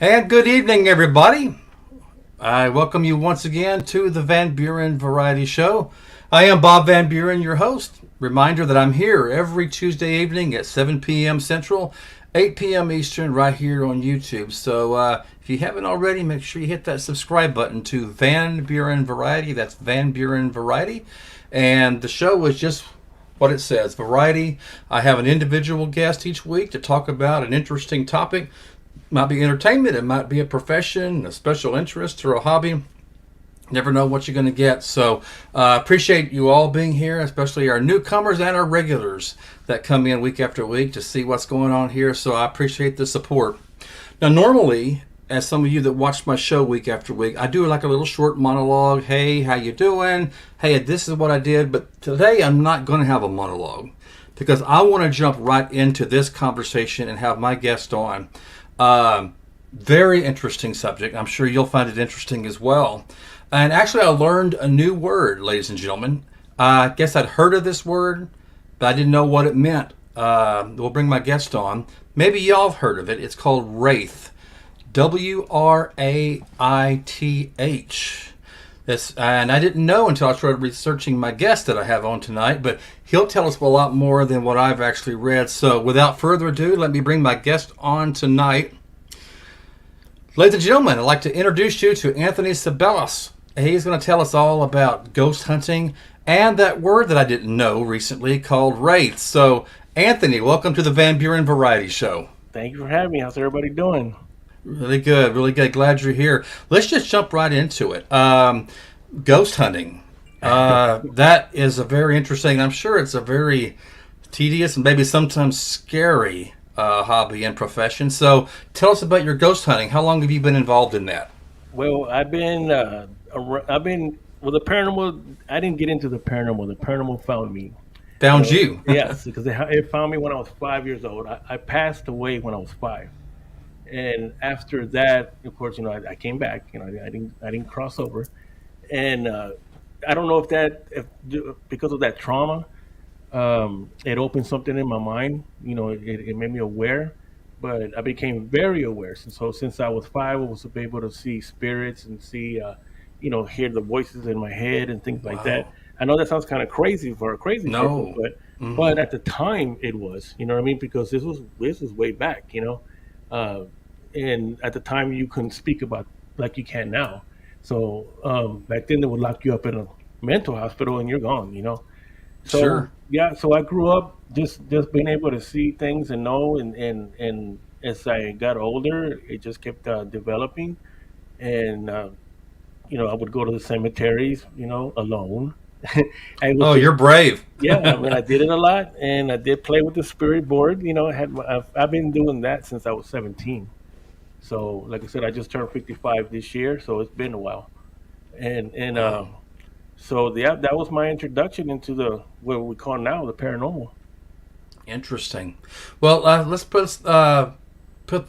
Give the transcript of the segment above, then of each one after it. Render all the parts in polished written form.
And good evening, everybody. I welcome you once again to the Van Buren Variety Show. I am Bob Van Buren, your host. Reminder that I'm here every Tuesday evening at 7 p.m. Central, 8 p.m. Eastern, right here on YouTube. So if you haven't already, make sure you hit that subscribe button to Van Buren Variety. That's Van Buren Variety. And the show is just what it says, variety. I have an individual guest each week to talk about an interesting topic. Might be entertainment, it might be a profession, a special interest, or a hobby. Never know what you're going to get. So appreciate you all being here, especially our newcomers and our regulars that come in week after week to see what's going on here. So I appreciate the support. Now, normally, as some of you that watch my show week after week, I do like a little short monologue. Hey, how you doing? Hey, this is what I did. But today I'm not going to have a monologue because I want to jump right into this conversation and have my guest on. Very interesting subject. I'm sure you'll find it interesting as well. And actually, I learned a new word, ladies and gentlemen. I guess I'd heard of this word, but I didn't know what it meant. We'll bring my guest on. Maybe y'all have heard of it. It's called WRAITH. WRAITH. And I didn't know until I started researching my guest that I have on tonight, but he'll tell us a lot more than what I've actually read. So without further ado, let me bring my guest on tonight. Ladies and gentlemen, I'd like to introduce you to Anthony Ceballos. He's going to tell us all about ghost hunting and that word that I didn't know recently called WRAITH. So Anthony, welcome to the Van Buren Variety Show. Thank you for having me. How's everybody doing? Really good, really good. Glad you're here. Let's just jump right into it. Ghost hunting. That is a very interesting, I'm sure it's a very tedious and maybe sometimes scary hobby and profession. So tell us about your ghost hunting. How long have you been involved in that? Well, I've been with the paranormal. I didn't get into the paranormal. The paranormal found me. Found you. Yes, because it found me when I was 5 years old. I passed away when I was five, and after that, of course, I came back. I didn't cross over, and I don't know if because of that trauma, it opened something in my mind. It made me aware, but I became very aware. So since I was five, I was able to see spirits and see, hear the voices in my head and things like that. Wow. I know that sounds kind of crazy for a crazy person, No. but at the time it was, you know what I mean? Because this was way back, and at the time you couldn't speak about like you can now. So back then they would lock you up in a mental hospital and you're gone. So Sure. yeah, so I grew up just being able to see things and know, and as I got older, it just kept developing, and I would go to the cemeteries, alone. I was Oh, just you're brave. Yeah, I mean, I did it a lot, and I did play with the spirit board. I've been doing that since I was 17. So, like I said, I just turned 55 this year, so it's been a while, and Wow. so yeah, that was my introduction into the what we call now the paranormal. Interesting. Well, let's put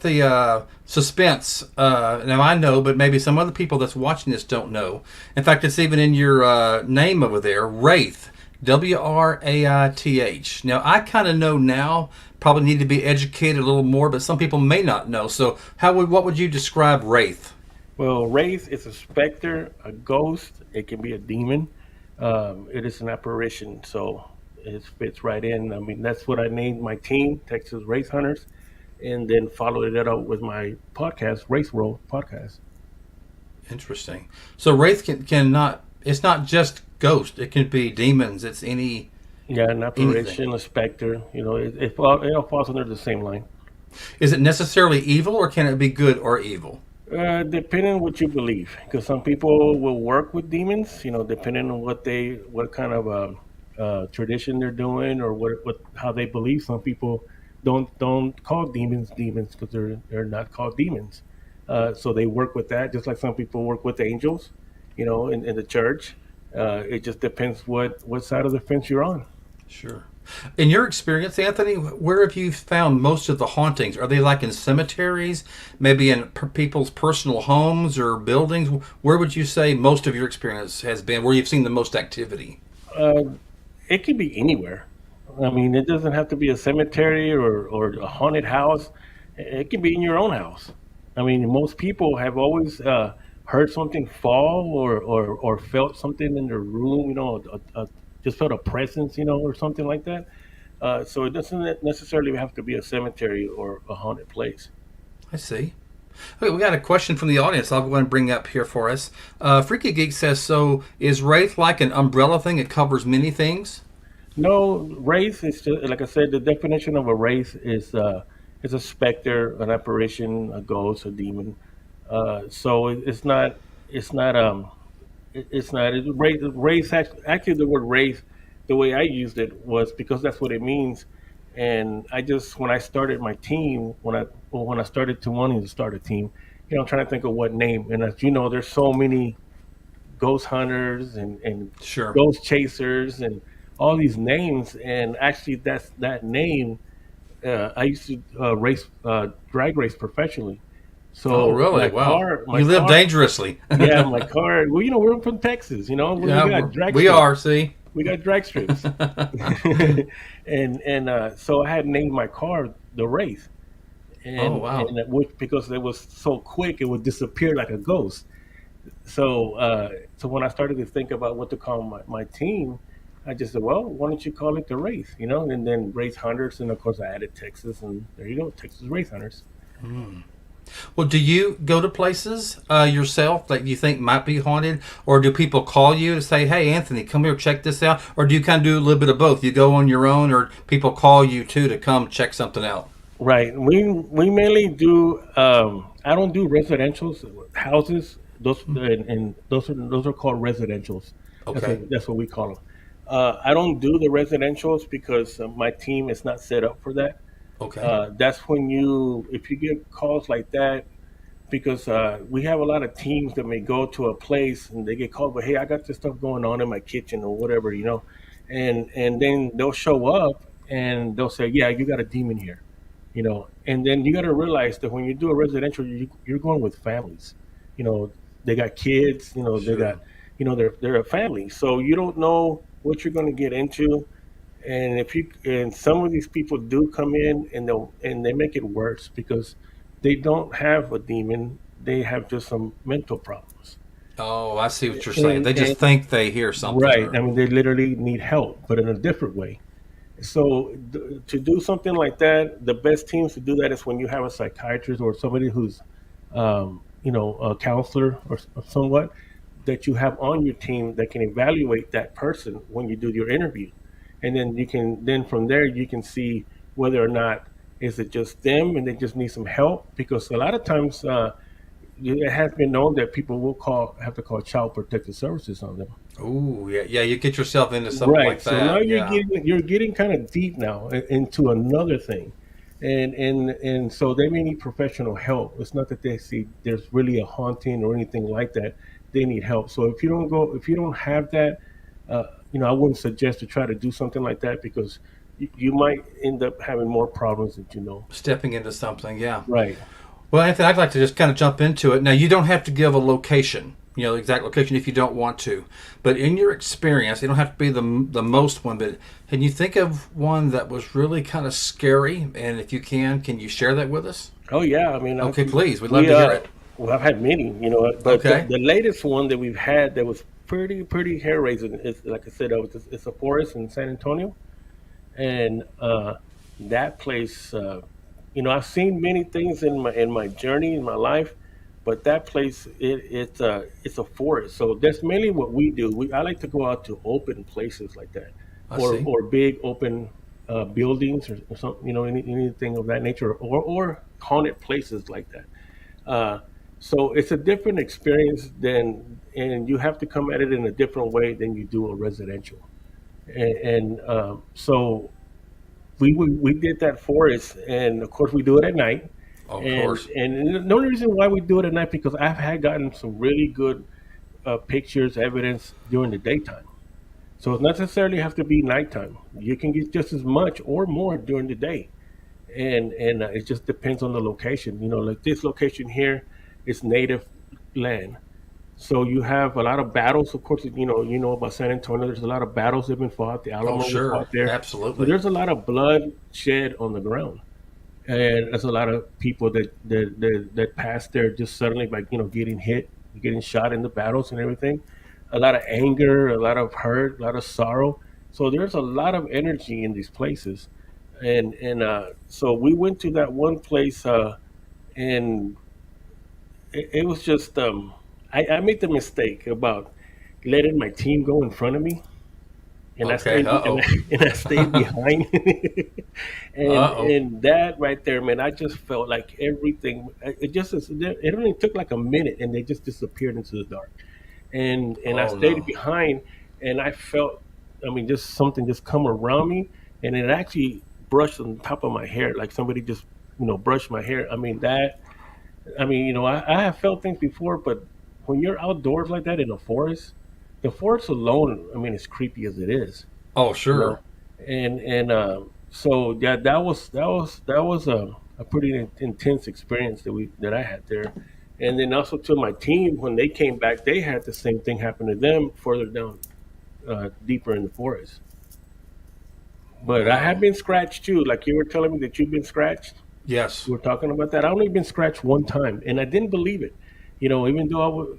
the suspense. Now I know, but maybe some other people that's watching this don't know. In fact, it's even in your name over there, Wraith, WRAITH. Now I kind of know now. Probably need to be educated a little more, but some people may not know. So, what would you describe Wraith? Well, wraith is a specter, a ghost. It can be a demon. It is an apparition, so it fits right in. I mean, that's what I named my team, Texas Wraith Hunters, and then followed it up with my podcast, Wraith World Podcast. Interesting. So Wraith can not. It's not just ghost. It can be demons. It's Yeah, an anything. apparition, a specter. It all falls under the same line. Is it necessarily evil, or can it be good or evil? Depending on what you believe, because some people will work with demons. Depending on what kind of tradition they're doing, or what how they believe. Some people don't call demons demons because they're not called demons. So they work with that, just like some people work with angels. In the church. It just depends what side of the fence you're on. Sure. In your experience, Anthony, where have you found most of the hauntings? Are they like in cemeteries, maybe in people's personal homes or buildings? Where would you say most of your experience has been, where you've seen the most activity? Uh, it could be anywhere. I mean, it doesn't have to be a cemetery or a haunted house. It can be in your own house. I mean, most people have always heard something fall, or felt something in their room, just felt a presence, or something like that. So it doesn't necessarily have to be a cemetery or a haunted place. I see. Okay, we got a question from the audience. I'll go ahead and bring up here for us. Freaky Geek says, "So is wraith like an umbrella thing? It covers many things." No, wraith is just, like I said. The definition of a wraith is a specter, an apparition, a ghost, a demon. So it's not. It's not. It's not. Wraith. Actually, the word wraith, the way I used it was because that's what it means. And I just, when I started my team, when I started to wanting to start a team, I'm trying to think of what name. And as you know, there's so many ghost hunters and Sure. ghost chasers and all these names. And actually, that name. I used to drag race professionally. Oh, So really? Wow. my You live car, dangerously. yeah, my car. Well, we're from Texas. We Yeah, got drag we strips. are. See. We got drag strips, and so I had named my car the Wraith, Oh, and wow. which, because it was so quick, it would disappear like a ghost. So when I started to think about what to call my team, I just said, well, why don't you call it the Wraith? And then Wraith Hunters, and of course I added Texas, and there you go, Texas Wraith Hunters. Well, do you go to places yourself that you think might be haunted, or do people call you to say, "Hey, Anthony, come here, check this out," or do you kind of do a little bit of both? You go on your own, or people call you too to come check something out? Right. We mainly do. I don't do residentials, houses. And those are called residentials. Okay. That's what we call them. I don't do the residentials because my team is not set up for that. Okay. That's when if you get calls like that, because we have a lot of teams that may go to a place and they get called, but hey, I got this stuff going on in my kitchen or whatever, and then they'll show up and they'll say, yeah, you got a demon here, and then you got to realize that when you do a residential, you're going with families, you know, they got kids, they Sure. got, they're a family, so you don't know what you're going to get into. And some of these people do come in and they make it worse because they don't have a demon, they have just some mental problems. Oh, I see what you're saying. They just And think they hear something, right, or I mean, they literally need help, but in a different way. So to do something like that, the best teams to do that is when you have a psychiatrist or somebody who's, a counselor or somewhat, that you have on your team that can evaluate that person when you do your interview, and then from there you can see whether or not is it just them and they just need some help, because a lot of times it has been known that people will have to call child protective services on them. oh, yeah, yeah, you get yourself into something Right. like So now that. Yeah. you're getting kind of deep now into another thing, and so they may need professional help. It's not that they see there's really a haunting or anything like that. They need help. So if you don't have that, I wouldn't suggest to try to do something like that, because you might end up having more problems than you know. Stepping into something. Yeah. Right. Well, Anthony, I'd like to just kind of jump into it. Now, you don't have to give a location, the exact location if you don't want to. But in your experience, you don't have to be the most one, but can you think of one that was really kind of scary? And if you can you share that with us? Oh yeah. I mean, Okay, please. We'd love we to hear it. well, I've had many, but Okay. the latest one that we've had that was pretty hair raising is, like I said, it's a forest in San Antonio, and that place, I've seen many things in my journey in my life, but that place, it's a forest. So that's mainly what we do. I like to go out to open places like that, I or see. big open buildings, or something, anything of that nature, or haunted places like that. So it's a different experience and you have to come at it in a different way than you do a residential. So we did that forest, and of course we do it at night. Oh, of And course. and the only reason why we do it at night, because I've had gotten some really good pictures, evidence during the daytime. So it doesn't necessarily have to be nighttime. You can get just as much or more during the day, and it just depends on the location. Like this location here is native land, so you have a lot of battles. Of course, you know about San Antonio. There's a lot of battles that have been fought. The Oh, Alamo was sure. fought there, so Absolutely. there's a lot of blood shed on the ground. and there's a lot of people that pass there just suddenly, like, getting hit, getting shot in the battles and everything. A lot of anger, a lot of hurt, a lot of sorrow. So there's a lot of energy in these places, and so we went to that one place, and it was just I made the mistake about letting my team go in front of me, and I Okay. stayed and Uh-oh. I stayed behind. Uh-oh. And that right there, man, I just felt like everything. It only took like a minute, and they just disappeared into the dark. And I Oh stayed no. behind, and I felt, I mean, just something just come around me, and it actually brushed on top of my hair, like somebody just brushed my hair. I mean, I have felt things before, but when you're outdoors like that in the forest alone, I mean, it's creepy as it is, Oh you know. sure. And so yeah, that was a pretty intense experience that I had there. And then also to my team, when they came back, they had the same thing happen to them further down, deeper in the forest. But I have Wow. been scratched too. Like you were telling me that you've been scratched. Yes. We were talking about that. I only been scratched one time, and I didn't believe it. Even though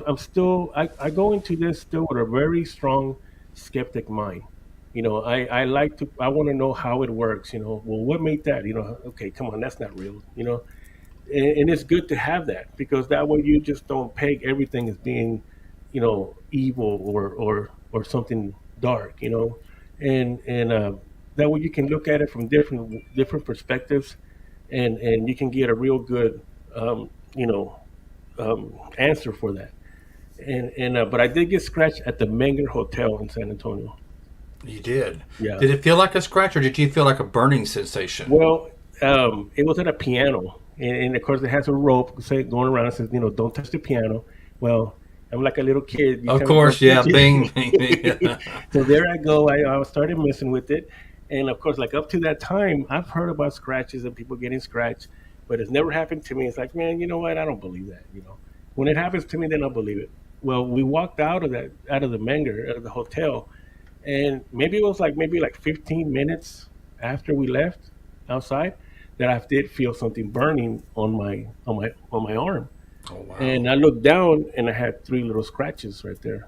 I'm still, I go into this still with a very strong skeptic mind. I like to, I want to know how it works. Well, what made that? Okay, come on, that's not real. And it's good to have that, because that way you just don't peg everything as being, evil or something dark. And that way you can look at it from different perspectives, and you can get a real good um, you know answer for that. And but I did get scratched at the Menger Hotel in San Antonio. You did. Yeah. Did it feel like a scratch, or did you feel like a burning sensation? Well, it was at a piano, and of course it has a rope going around. It says, don't touch the piano. Well, I'm like a little kid. You Of tell me don't course, yeah. touch Bing. it. So there I go. I started messing with it, and of course, like up to that time, I've heard about scratches and people getting scratched, but it's never happened to me. It's like, man, you know what? I don't believe that. When it happens to me, then I'll believe it. Well, we walked out of the Menger, out of the hotel, and maybe like 15 minutes after we left outside, that I did feel something burning on my arm. Oh wow. And I looked down, and I had three little scratches right there.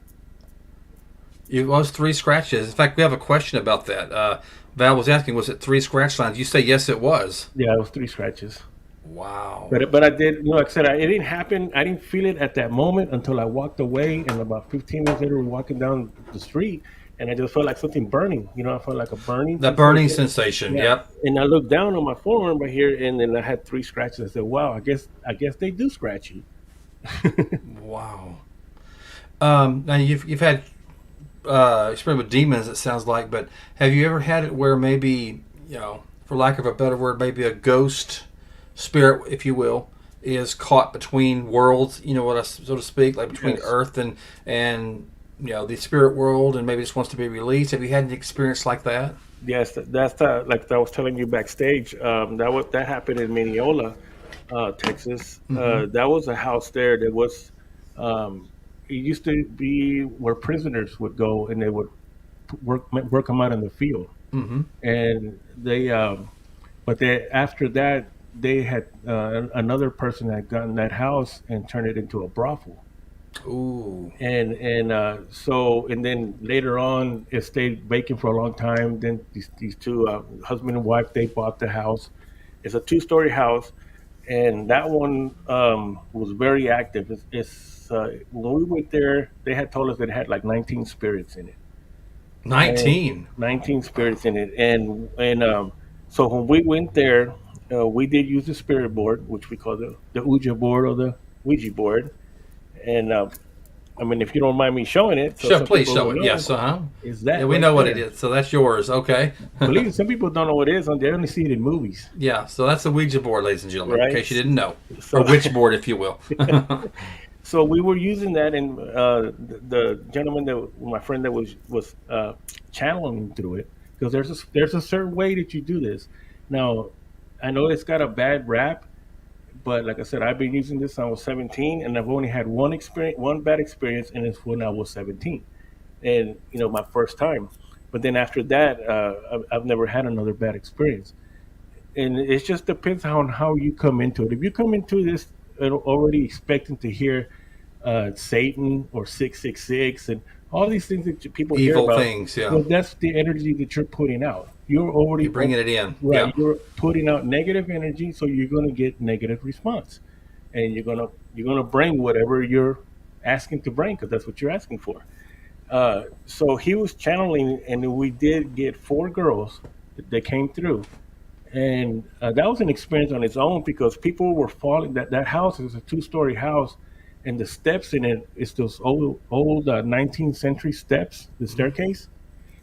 It was three scratches. In fact, we have a question about that. Val was asking, was it three scratch lines? You say yes, it was. Yeah, it was three scratches. Wow. But I did, like I said, it didn't happen. I didn't feel it at that moment until I walked away, and about 15 minutes later, we were walking down the street, and I just felt like something burning. I felt like a burning That burning sensation. sensation. Yeah, Yep. and I looked down on my forearm right here, and then I had three scratches. I said, "Wow, I guess they do scratch you." Wow. Now you've had experience with demons. It sounds like, but have you ever had it where maybe for lack of a better word, maybe a ghost spirit, if you will, is caught between worlds? You know what, so to speak, like between Yes. Earth and the spirit world, and maybe just wants to be released. Have you had an experience like that? Yes, that's like I was telling you backstage. That happened in Mineola, Texas. Mm-hmm. That was a house there that was. Um, it used to be where prisoners would go, and they would work them out in the field. Mm-hmm. And but after that, they had another person had gotten that house and turned it into a brothel. Ooh. And then later on it stayed vacant for a long time. Then these two, husband and wife, they bought the house. It's a two-story house, and that one was very active. When we went there, they had told us that it had like 19 spirits in it, and 19. 19 spirits in it. And so when we went there, we did use the spirit board, which we call the Ouija board or the Ouija board. And I mean, if you don't mind me showing it, so some Please people show will it. know, Yes. Uh-huh. is Yeah, that we right know what it there. is. So that's yours. Okay. Believe it, some people don't know what it is. They only see it in movies, Yeah, so that's the Ouija board, ladies and gentlemen, in right? case you didn't know. Or So, witch board, if you will. so we were using that, and the gentleman my friend that was channeling through it, because there's a certain way that you do this. Now, I know it's got a bad rap, but like I said, I've been using this since I was 17, and I've only had one bad experience, and it's when I was 17, and my first time. But then after that, I've never had another bad experience. and it just depends on how you come into it. If you come into this already expecting to hear Satan or 666 and all these things that people hear Evil about, things, yeah. well, that's the energy that you're putting out. You're already You're bringing it in. right. Yeah. You're putting out negative energy, so you're going to get negative response, and you're gonna bring whatever you're asking to bring because that's what you're asking for. So he was channeling, and we did get four girls that came through, and that was an experience on its own because people were falling. That house is a two-story house, and the steps in it is those old 19th century steps, the staircase.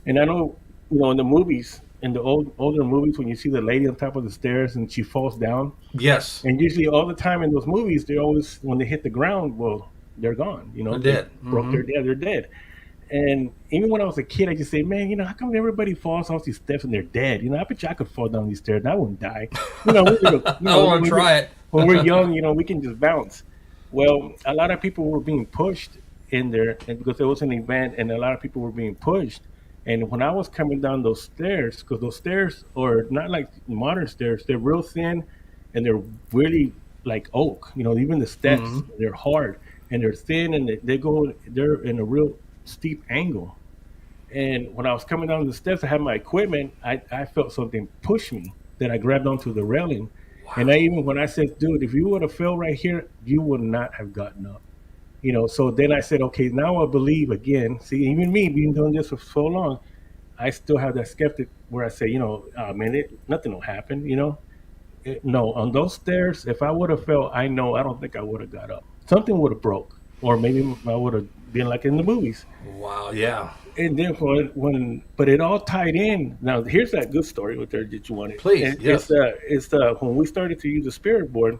And I know, in the movies, in the older movies, when you see the lady on top of the stairs and she falls down, Yes. and usually all the time in those movies, they always when they hit the ground, well, they're gone. They're They dead. broke their dead. They're dead. And even when I was a kid, I just say, man, how come everybody falls off these steps and they're dead? I bet you I could fall down these stairs and I wouldn't die. I want to try it. When we're young, we can just bounce. Well, a lot of people were being pushed in there, and because there was an event, and a lot of people were being pushed. And when I was coming down those stairs, because those stairs are not like modern stairs, they're real thin, and they're really like oak. Even the steps, they're hard and they're thin, and they're in a real steep angle. And when I was coming down the steps, I had my equipment. I felt something push me that I grabbed onto the railing. Wow. And when I said, dude, if you would have fell right here, you would not have gotten up. So then I said, okay, now I believe again. See, even me being doing this for so long, I still have that skeptic where I say, man, nothing will happen. No, on those stairs, if I would have fell, I don't think I would have got up. Something would have broke, or maybe I would have been like in the movies. Wow, yeah. And then but it all tied in. Now here's that good story with there that you wanted. Please, and yes. It's when we started to use the spirit board,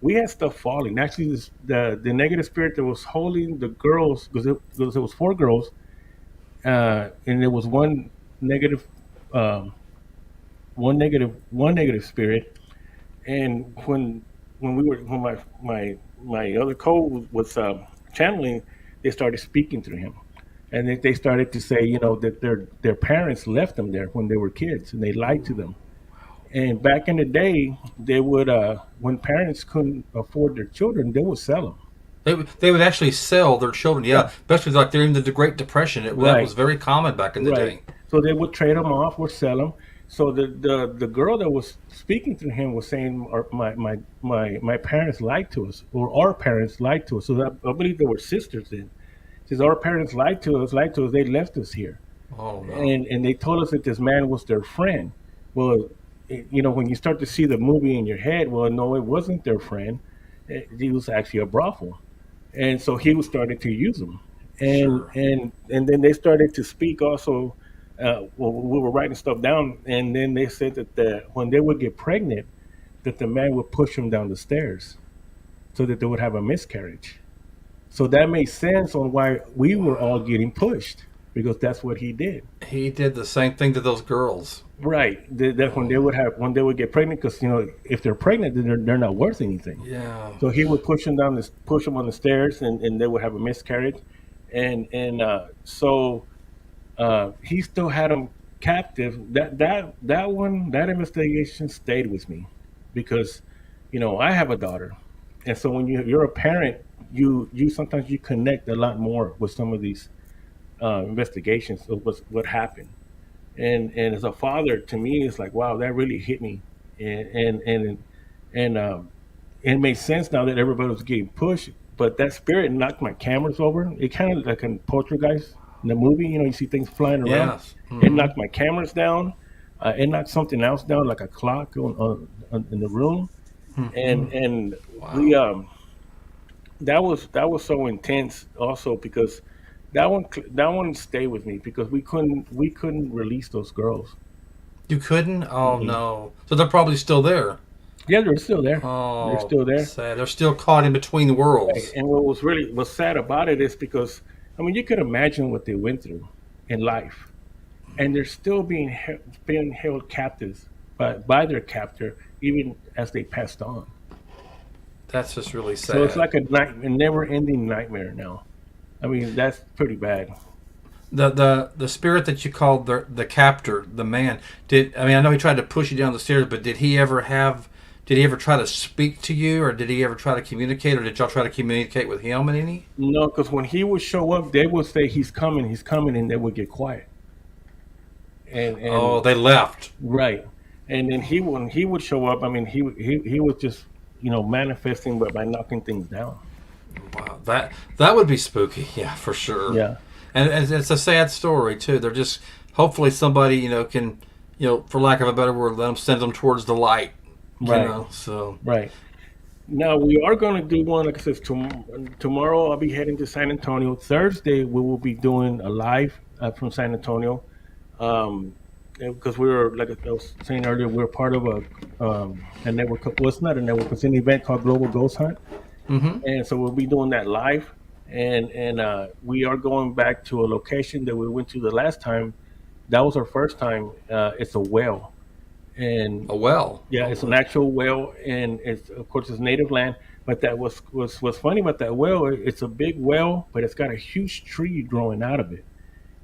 we had stuff falling. Actually, the negative spirit that was holding the girls, because it was four girls, and there was one negative, one negative spirit. And when my other was channeling, they started speaking through him, and they started to say, that their parents left them there when they were kids, and they lied to them. And back in the day, they would, when parents couldn't afford their children, they would sell them. They would actually sell their children, yeah. Especially like during the Great Depression. That was very common back in the day. So they would trade them off or sell them. So the girl that was speaking to him was saying, my parents lied to us, or our parents lied to us. So I believe they were sisters then. Says our parents lied to us. They left us here. Oh no. And they told us that this man was their friend. Well, when you start to see the movie in your head, well, no, it wasn't their friend. He was actually a brothel. And so he was starting to use them. And then they started to speak also. We were writing stuff down, and then they said that when they would get pregnant, that the man would push them down the stairs so that they would have a miscarriage. So that made sense on why we were all getting pushed, because that's what he did. He did the same thing to those girls. Right. That when they would get pregnant, because if they're pregnant, then they're not worth anything. Yeah. So he would push them on the stairs, and they would have a miscarriage, and so he still had them captive. That investigation stayed with me, because I have a daughter, and so when you're a parent, you sometimes you connect a lot more with some of these investigations of what happened. And as a father, to me, it's like, wow, that really hit me, and it made sense now that everybody was getting pushed. But that spirit knocked my cameras over. It kind of like in Poltergeist in the movie, you see things flying around. Yes. Mm-hmm. It knocked my cameras down. It knocked something else down, like a clock in the room, Mm-hmm. and Wow. that was so intense also, because that one stayed with me, because we couldn't release those girls. You couldn't? Oh Mm-mm. no. So they're probably still there. Yeah, they're still there. They're Oh, still there. sad. They're still caught in between the worlds. And what's sad about it is because, you could imagine what they went through in life, and they're still being held captives by their captor, even as they passed on. That's just really sad. So it's like a never-ending nightmare now. That's pretty bad. The spirit that you called the captor, the man. I know he tried to push you down the stairs, but did he ever try to speak to you, or did he ever try to communicate, or did y'all try to communicate with him in any? No, because when he would show up, they would say he's coming, and they would get quiet. And They left. right, and then when he would show up, I mean, he was just manifesting, but by knocking things down. Wow, that would be spooky. Yeah, for sure. Yeah. And it's a sad story too. They're just hopefully somebody can for lack of a better word, send them towards the light. Right. So right. Now we are going to do one. Like I said, tomorrow I'll be heading to San Antonio. Thursday we will be doing a live from San Antonio, because we're, like I was saying earlier, we're part of a network. Well, it's not a network. It's an event called Global Ghost Hunt, and so we'll be doing that live. And we are going back to a location that we went to the last time. That was our first time. It's a well. And a well. Yeah, it's an actual well, and it's, of course, it's native land. But that was funny about that well. It's a big well, but it's got a huge tree growing out of it,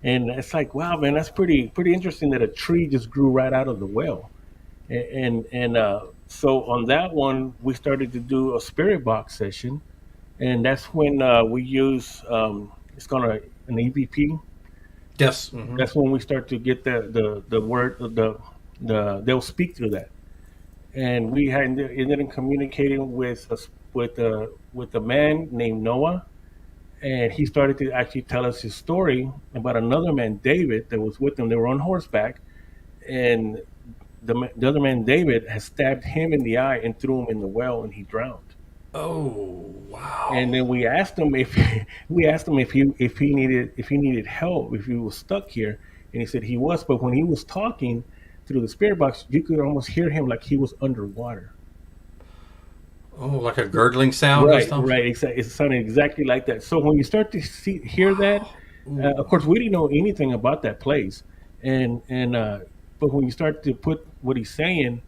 and it's like, wow, man, that's pretty interesting that a tree just grew right out of the well. And so on that one, we started to do a spirit box session, and that's when we use it's called an EVP. Yes, That's when we start to get the word they'll speak through that, and we ended up communicating with a man named Noah, and he started to actually tell us his story about another man, David, that was with him. They were on horseback, and the other man, David, has stabbed him in the eye and threw him in the well, and he drowned. Oh, wow! And then we asked him if he needed help, if he was stuck here, and he said he was. But when he was talking through the spirit box, you could almost hear him like he was underwater. Oh, like a gurgling sound, right? Or something? Right, exactly. It sounded exactly like that. So when you start to hear that, of course, we didn't know anything about that place, and but when you start to put what he's saying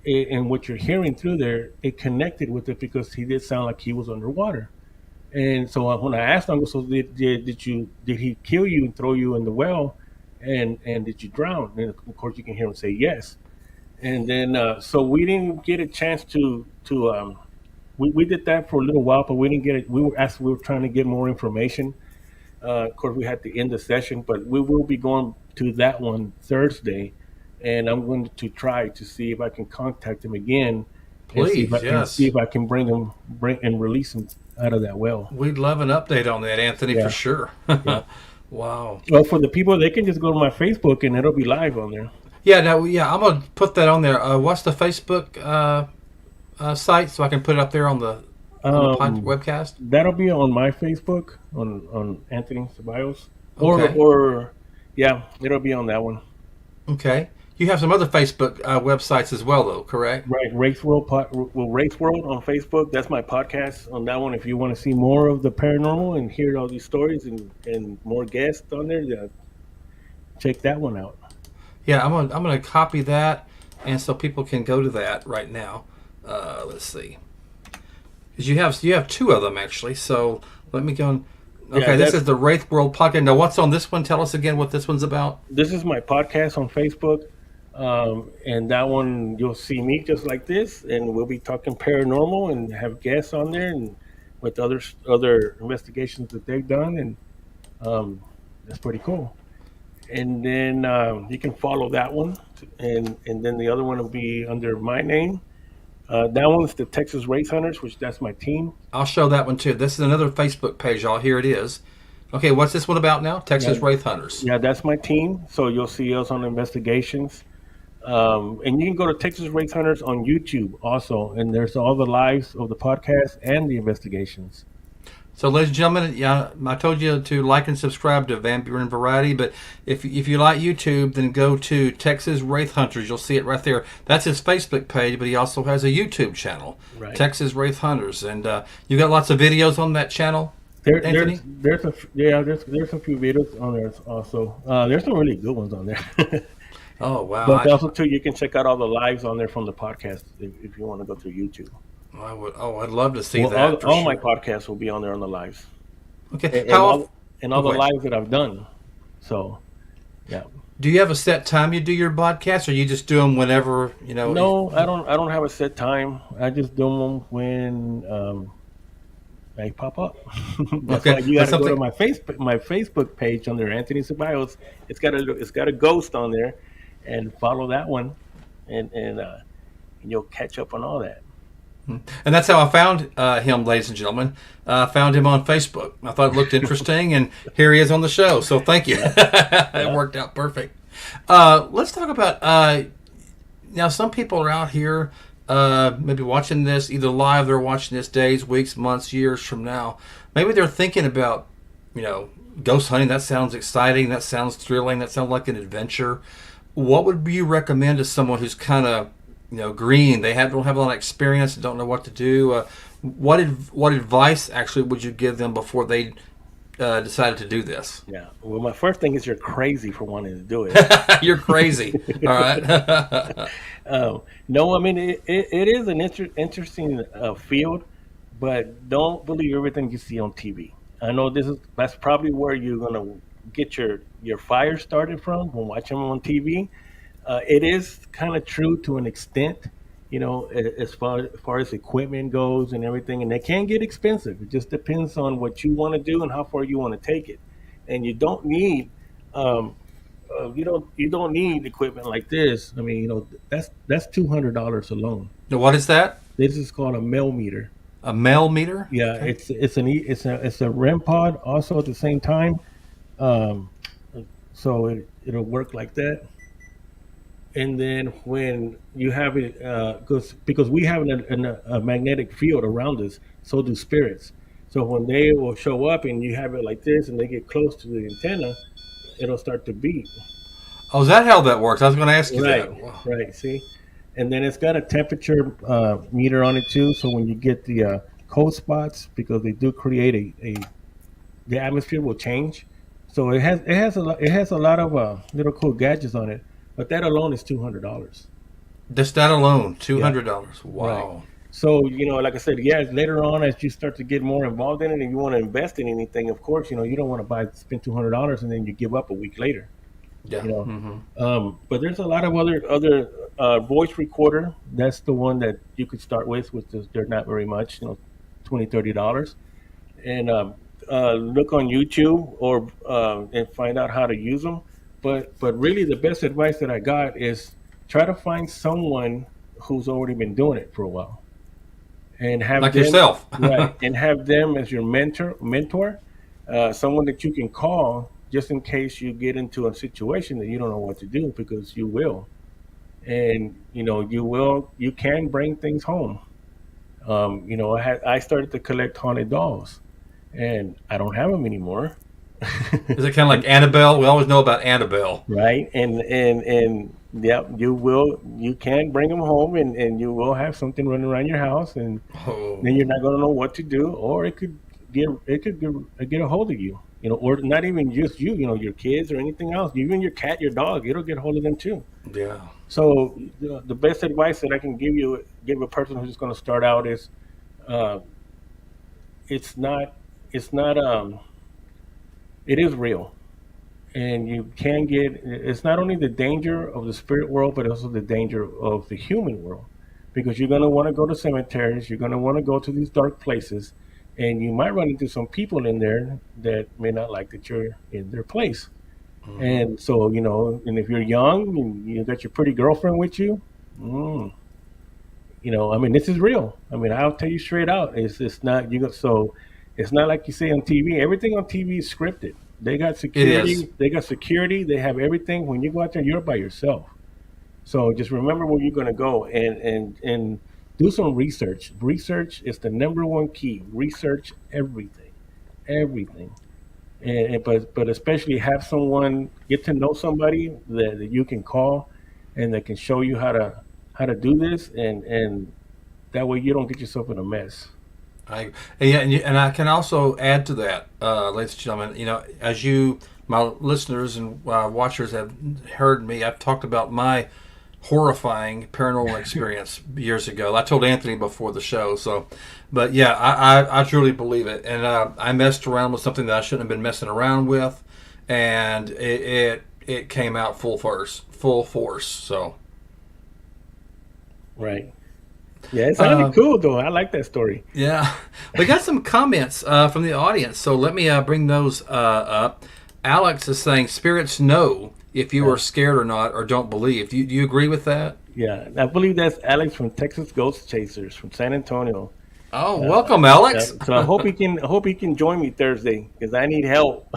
and what you're hearing through there, it connected with it, because he did sound like he was underwater. And so when I asked Uncle, so did he kill you and throw you in the well, and did you drown? And of course you can hear him say yes. And then so we didn't get a chance to we did that for a little while, but we didn't get it. We were trying to get more information. Of course, we had to end the session, but we will be going to that one Thursday, and I'm going to try to see if I can contact him again. Please, and see if I can bring and release him out of that well. We'd love an update on that, Anthony, for sure. Yeah. Wow. Well, for the people, they can just go to my Facebook, and it'll be live on there. Yeah, I'm going to put that on there. What's the Facebook site, so I can put it up there on the webcast? That'll be on my Facebook, on Anthony Ceballos. Okay. Or it'll be on that one. Okay. You have some other Facebook websites as well, though, correct? Right. WRAITH World on Facebook. That's my podcast on that one. If you want to see more of the paranormal and hear all these stories and more guests on there, check that one out. Yeah, I'm gonna copy that, and so people can go to that right now. Let's see, because you have two of them actually. So let me go. Okay, this is the WRAITH World Podcast. Now, what's on this one? Tell us again what this one's about. This is my podcast on Facebook, and that one you'll see me just like this, and we'll be talking paranormal and have guests on there and with other investigations that they've done, and that's pretty cool. And then you can follow that one, and then the other one will be under my name. That one's the Texas WRAITH Hunters, which that's my team. I'll show that one too. This is another Facebook page, y'all. Here it is. Okay, what's this one about now? Texas WRAITH Hunters. Yeah, that's my team. So you'll see us on investigations. And you can go to Texas WRAITH Hunters on YouTube also, and there's all the lives of the podcast and the investigations. So, ladies and gentlemen, yeah, I told you to like and subscribe to Van Buren Variety, but if you like YouTube, then go to Texas WRAITH Hunters. You'll see it right there. That's his Facebook page, but he also has a YouTube channel, right. Texas WRAITH Hunters, and you got lots of videos on that channel. Anthony? There's a few videos on there also. There's some really good ones on there. Oh wow! But also too, you can check out all the lives on there from the podcast if you want to go through YouTube. I'd love to see that. All my podcasts will be on there on the lives. Okay. And all the lives that I've done. So, yeah. Do you have a set time you do your podcast, or you just do them whenever, you know? No, I don't. I don't have a set time. I just do them when they pop up. That's why Okay, you got that's to go to something. my Facebook page under Anthony Ceballos. It's got a ghost on there, and follow that one, and you'll catch up on all that. And that's how I found him, ladies and gentlemen. I found him on Facebook. I thought it looked interesting, and here he is on the show. So thank you. It worked out perfect. Let's talk about now. Some people are out here, maybe watching this either live. They're watching this days, weeks, months, years from now. Maybe they're thinking about, ghost hunting. That sounds exciting. That sounds thrilling. That sounds like an adventure. What would you recommend to someone who's kind of green? Don't have a lot of experience, don't know what to do. What advice actually would you give them before they decided to do this? Yeah. Well, my first thing is you're crazy for wanting to do it. You're crazy. All right. No, I mean it is an interesting field, but don't believe everything you see on TV. I know that's probably where you're gonna get your fire started from when watching them on TV. It is kind of true to an extent, as far as equipment goes and everything, and they can get expensive. It just depends on what you want to do and how far you want to take it. And you don't need, you don't need equipment like this. I mean, that's $200 alone. Now, what is that? This is called a mel meter. A mail meter? Yeah, Okay. it's a REM pod also at the same time. Um, so it'll work like that. And then when you have it, because we have a magnetic field around us, so do spirits. So when they will show up and you have it like this, and they get close to the antenna, it'll start to beep. Oh, is that how that works? I was going to ask you Right, that. Wow. right. See, and then it's got a temperature meter on it too. So when you get the cold spots, because they do create the atmosphere will change. So it has a lot of little cool gadgets on it, but that alone is $200. Just that alone, Yeah, $200. right. Wow. So like I said, yeah, later on as you start to get more involved in it and you want to invest in anything, of course, you don't want to spend $200 and then you give up a week later. Yeah. You know, Hmm. but there's a lot of other voice recorder. That's the one that you could start with, which is they're not very much, $20-$30, and look on YouTube or and find out how to use them. But really, the best advice that I got is try to find someone who's already been doing it for a while, and have Like them yourself. right, and have them as your mentor, someone that you can call just in case you get into a situation that you don't know what to do, because you will, and you can bring things home. I started to collect haunted dolls, and I don't have them anymore. Is it kind of like Annabelle? We always know about Annabelle. Right, and yeah, you can bring them home, and you will have something running around your house, and Oh, then you're not going to know what to do, or it could get a hold of you, or not even just you, your kids or anything else, even your cat, your dog, it'll get a hold of them too. yeah. So the best advice that I can give a person who's going to start out is, uh, it's not it is real, and you can get, it's not only the danger of the spirit world, but also the danger of the human world, because you're going to want to go to cemeteries, you're going to want to go to these dark places, and you might run into some people in there that may not like that you're in their place. Hmm. And so, and if you're young and you got your pretty girlfriend with you, mm, I mean, this is real. I mean, I'll tell you straight out, it's not you go so it's not like you say on TV. Everything on TV is scripted. They got It is. security. They got security. They have everything. When you go out there, you're by yourself. So just remember where you're going to go, and do some research. Research is the number one key. Research everything, everything, but especially have someone, get to know somebody that you can call, and that can show you how to do this, and that way you don't get yourself in a mess. I yeah, and I can also add to that, ladies and gentlemen. As my listeners and watchers have heard me, I've talked about my horrifying paranormal experience years ago. I told Anthony before the show. So, but yeah, I truly believe it, and I messed around with something that I shouldn't have been messing around with, and it came out full force. So Right. Yeah, it sounded cool though. I like that story. yeah, we got some comments from the audience, so let me bring those up. Alex is saying spirits know if you Yeah. are scared or not, or don't believe. Do you agree with that? Yeah, I believe that's Alex from Texas Ghost Chasers from San Antonio. Oh, welcome, Alex. So I hope he can join me Thursday because I need help.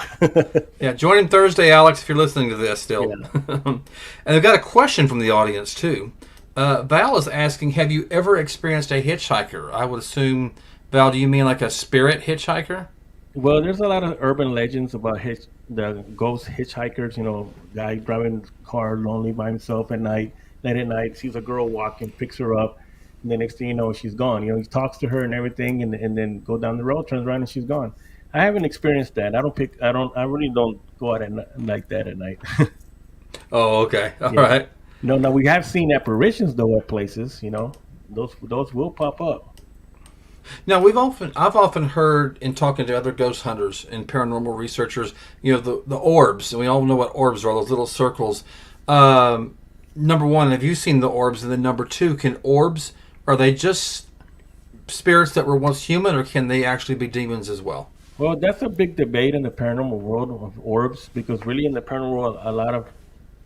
Yeah, join him Thursday, Alex, if you're listening to this still. Yeah. And we've got a question from the audience, too. Val is asking, have you ever experienced a hitchhiker? I would assume, Val, do you mean like a spirit hitchhiker? Well, there's a lot of urban legends about the ghost hitchhikers. Guy driving his car lonely by himself at night, late at night, sees a girl walking, picks her up, and the next thing you know, she's gone. He talks to her and everything, and then go down the road, turns around, and she's gone. I haven't experienced that. I really don't go out like that at night. Oh, okay. All Yeah. right. No, we have seen apparitions though at places. Those will pop up. Now, I've often heard in talking to other ghost hunters and paranormal researchers, the orbs, and we all know what orbs are, those little circles. Number one, have you seen the orbs? And then number two, are they just spirits that were once human, or can they actually be demons as well? Well, that's a big debate in the paranormal world of orbs because really in the paranormal world,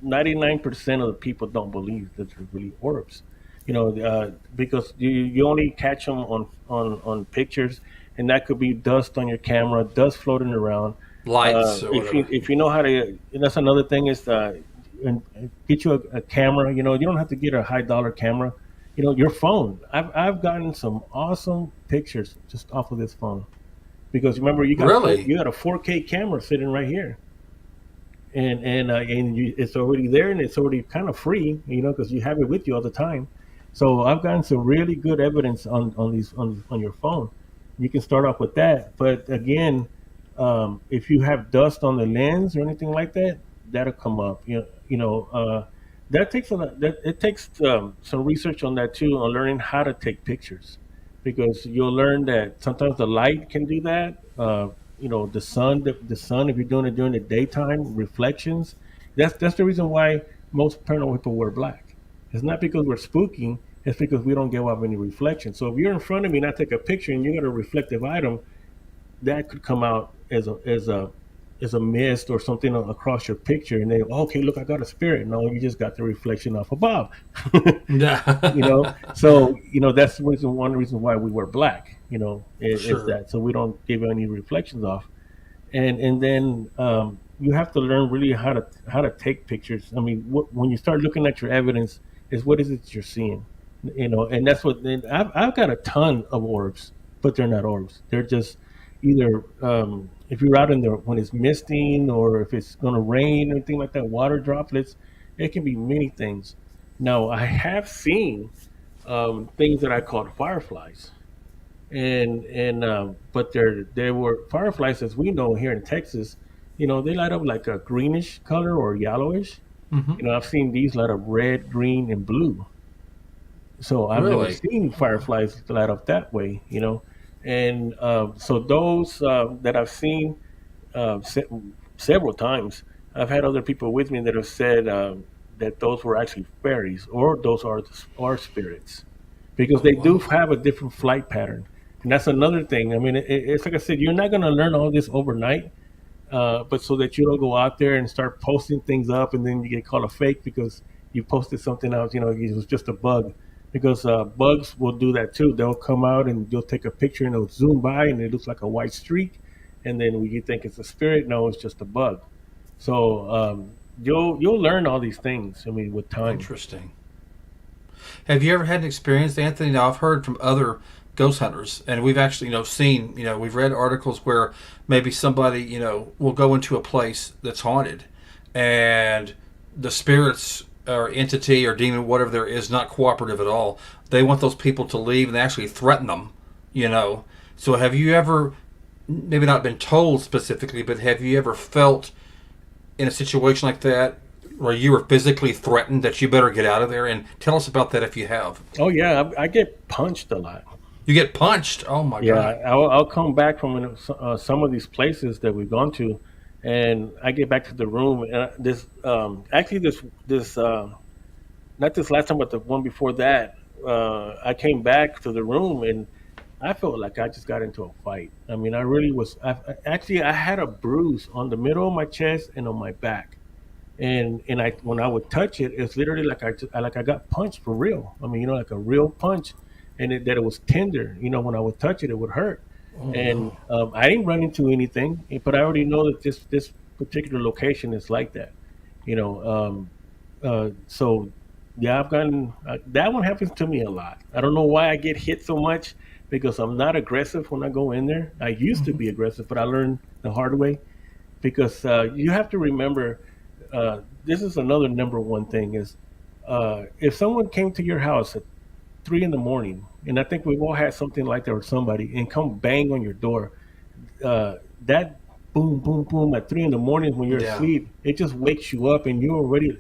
99% of the people don't believe that they're really orbs. Because you only catch them on pictures, and that could be dust on your camera, dust floating around. Lights or whatever. If you know how to, and that's another thing is and get you a camera. You don't have to get a high dollar camera. Your phone. I've gotten some awesome pictures just off of this phone because remember Really? you got a 4K camera sitting right here. It's already there and it's already kind of free, because you have it with you all the time. So I've gotten some really good evidence on your phone. You can start off with that, but again, if you have dust on the lens or anything like that, that'll come up. That takes a lot. It takes some research on that too, on learning how to take pictures, because you'll learn that sometimes the light can do that. The sun, if you're doing it during the daytime, reflections. That's the reason why most paranormal people wear black. It's not because we're spooking. It's because we don't give off any reflection. So if you're in front of me and I take a picture and you got a reflective item, that could come out as a mist or something across your picture, and they okay, look, I got a spirit. No, you just got the reflection off of Bob. Yeah. So that's one reason why we wear black. Is Sure. that so we don't give any reflections off, and then you have to learn really how to take pictures. I mean, when you start looking at your evidence, is what is it you're seeing, and that's what. And I've got a ton of orbs, but they're not orbs. They're just either if you're out in there when it's misting or if it's going to rain or anything like that, water droplets. It can be many things. Now I have seen things that I called fireflies, and but there were fireflies as we know here in Texas. They light up like a greenish color or yellowish. Hmm. I've seen these light up red, green, and blue. So I've never Really? seen fireflies light up that way. And so those that I've seen several times, I've had other people with me that have said that those were actually fairies or those are spirits because they do have a different flight pattern. And that's another thing. I mean, it's like I said, you're not going to learn all this overnight, but so that you don't go out there and start posting things up and then you get called a fake because you posted something else, it was just a bug. Because bugs will do that too. They'll come out and you'll take a picture and they'll zoom by and it looks like a white streak. And then when you think it's a spirit, no, it's just a bug. So you'll learn all these things, I mean, with time. Interesting. Have you ever had an experience, Anthony? Now, I've heard from other ghost hunters, and we've actually, seen, we've read articles where maybe somebody, will go into a place that's haunted, and the spirits or entity or demon, whatever there is, not cooperative at all. They want those people to leave, and they actually threaten them. So, have you ever, maybe not been told specifically, but have you ever felt in a situation like that where you were physically threatened that you better get out of there? And tell us about that if you have. Oh yeah, I get punched a lot. You get punched? Oh my Yeah, God. I'll come back from some of these places that we've gone to, And I get back to the room, and this actually this not this last time, but the one before that, I came back to the room and I felt like I just got into a fight. I mean, I really was. Actually, I had a bruise on the middle of my chest and on my back, and I when I would touch it, it's literally like like I got punched for real. I mean, like a real punch, and that it was tender. When I would touch it, it would hurt. Oh And no. I didn't run into anything, but I already know that this particular location is like that. You know, so yeah, I've gotten that one happens to me a lot. I don't know why I get hit so much because I'm not aggressive when I go in there. I used to Mhm. be aggressive, but I learned the hard way because you have to remember this is another number one thing is if someone came to your house at 3 in the morning, and I think we've all had something like that with somebody, and come bang on your door, that boom, boom, boom at 3 in the morning when you're Yeah. asleep, it just wakes you up, and you already,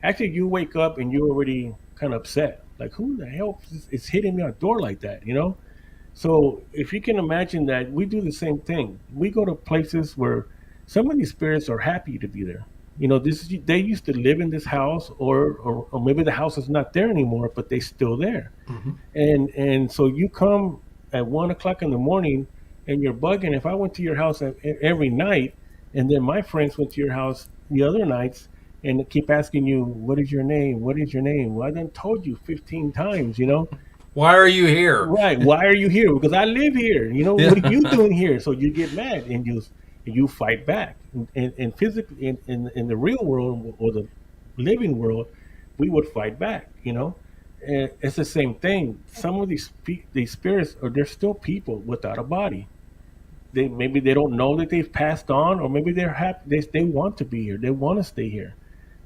actually, you wake up and you're already kind of upset. Like, who the hell is hitting me on a door like that? So if you can imagine that, we do the same thing. We go to places where some of these spirits are happy to be there. They used to live in this house, or maybe the house is not there anymore, but they're still there. Hmm. And so you come at 1 o'clock in the morning, and you're bugging. If I went to your house every night, and then my friends went to your house the other nights, and keep asking you, "What is your name? What is your name?" Well, I done told you 15 times. Why are you here? Right? Why are you here? Because I live here. What are you Yeah. doing here? So you get mad, and you fight back. And physically, in the real world, or the living world, we would fight back. And it's the same thing. Some of these spirits are, they're still people without a body. Maybe they don't know that they've passed on, or maybe they're happy. They want to be here. They want to stay here,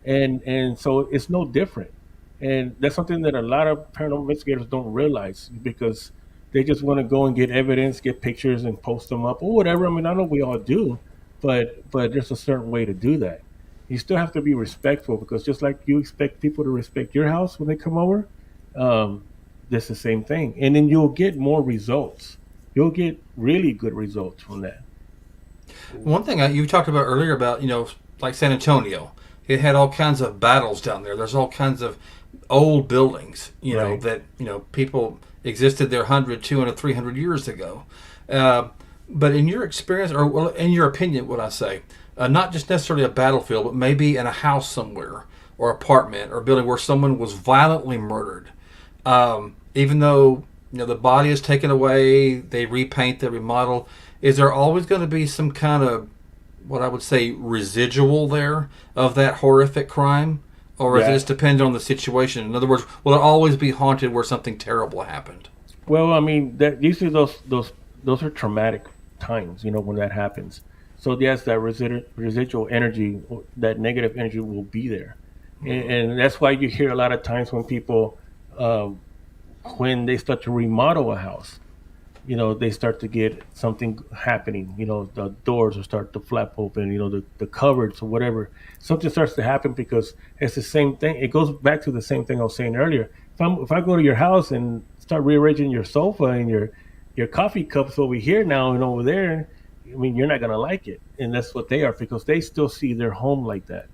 and so it's no different. And that's something that a lot of paranormal investigators don't realize, because they just want to go and get evidence, get pictures, and post them up or whatever. I mean, I know we all do, but there's a certain way to do that. You still have to be respectful, because just like you expect people to respect your house when they come over, um, that's the same thing. And then you'll get more results. You'll get really good results from that. One thing you talked about earlier about, like San Antonio, it had all kinds of battles down there. There's all kinds of old buildings, Right. that, people existed there 100, 200, 300 years ago. Uh, but in your experience, or well, in your opinion, what I say, not just necessarily a battlefield, but maybe in a house somewhere, or apartment, or building where someone was violently murdered. Even though the body is taken away, they repaint, they remodel. Is there always going to be some kind of what I would say residual there of that horrific crime, or is it Yeah. just dependent on the situation? In other words, will it always be haunted where something terrible happened? Well, I mean, that usually those are traumatic times, when that happens. So yes, that residual energy, that negative energy, will be there, and that's why you hear a lot of times when people, uh, when they start to remodel a house, they start to get something happening. The doors will start to flap open. The cupboards or whatever. Something starts to happen, because it's the same thing. It goes back to the same thing I was saying earlier. If I go to your house and start rearranging your sofa and your coffee cups over here now and over there, I mean, you're not gonna like it, and that's what they are, because they still see their home like that.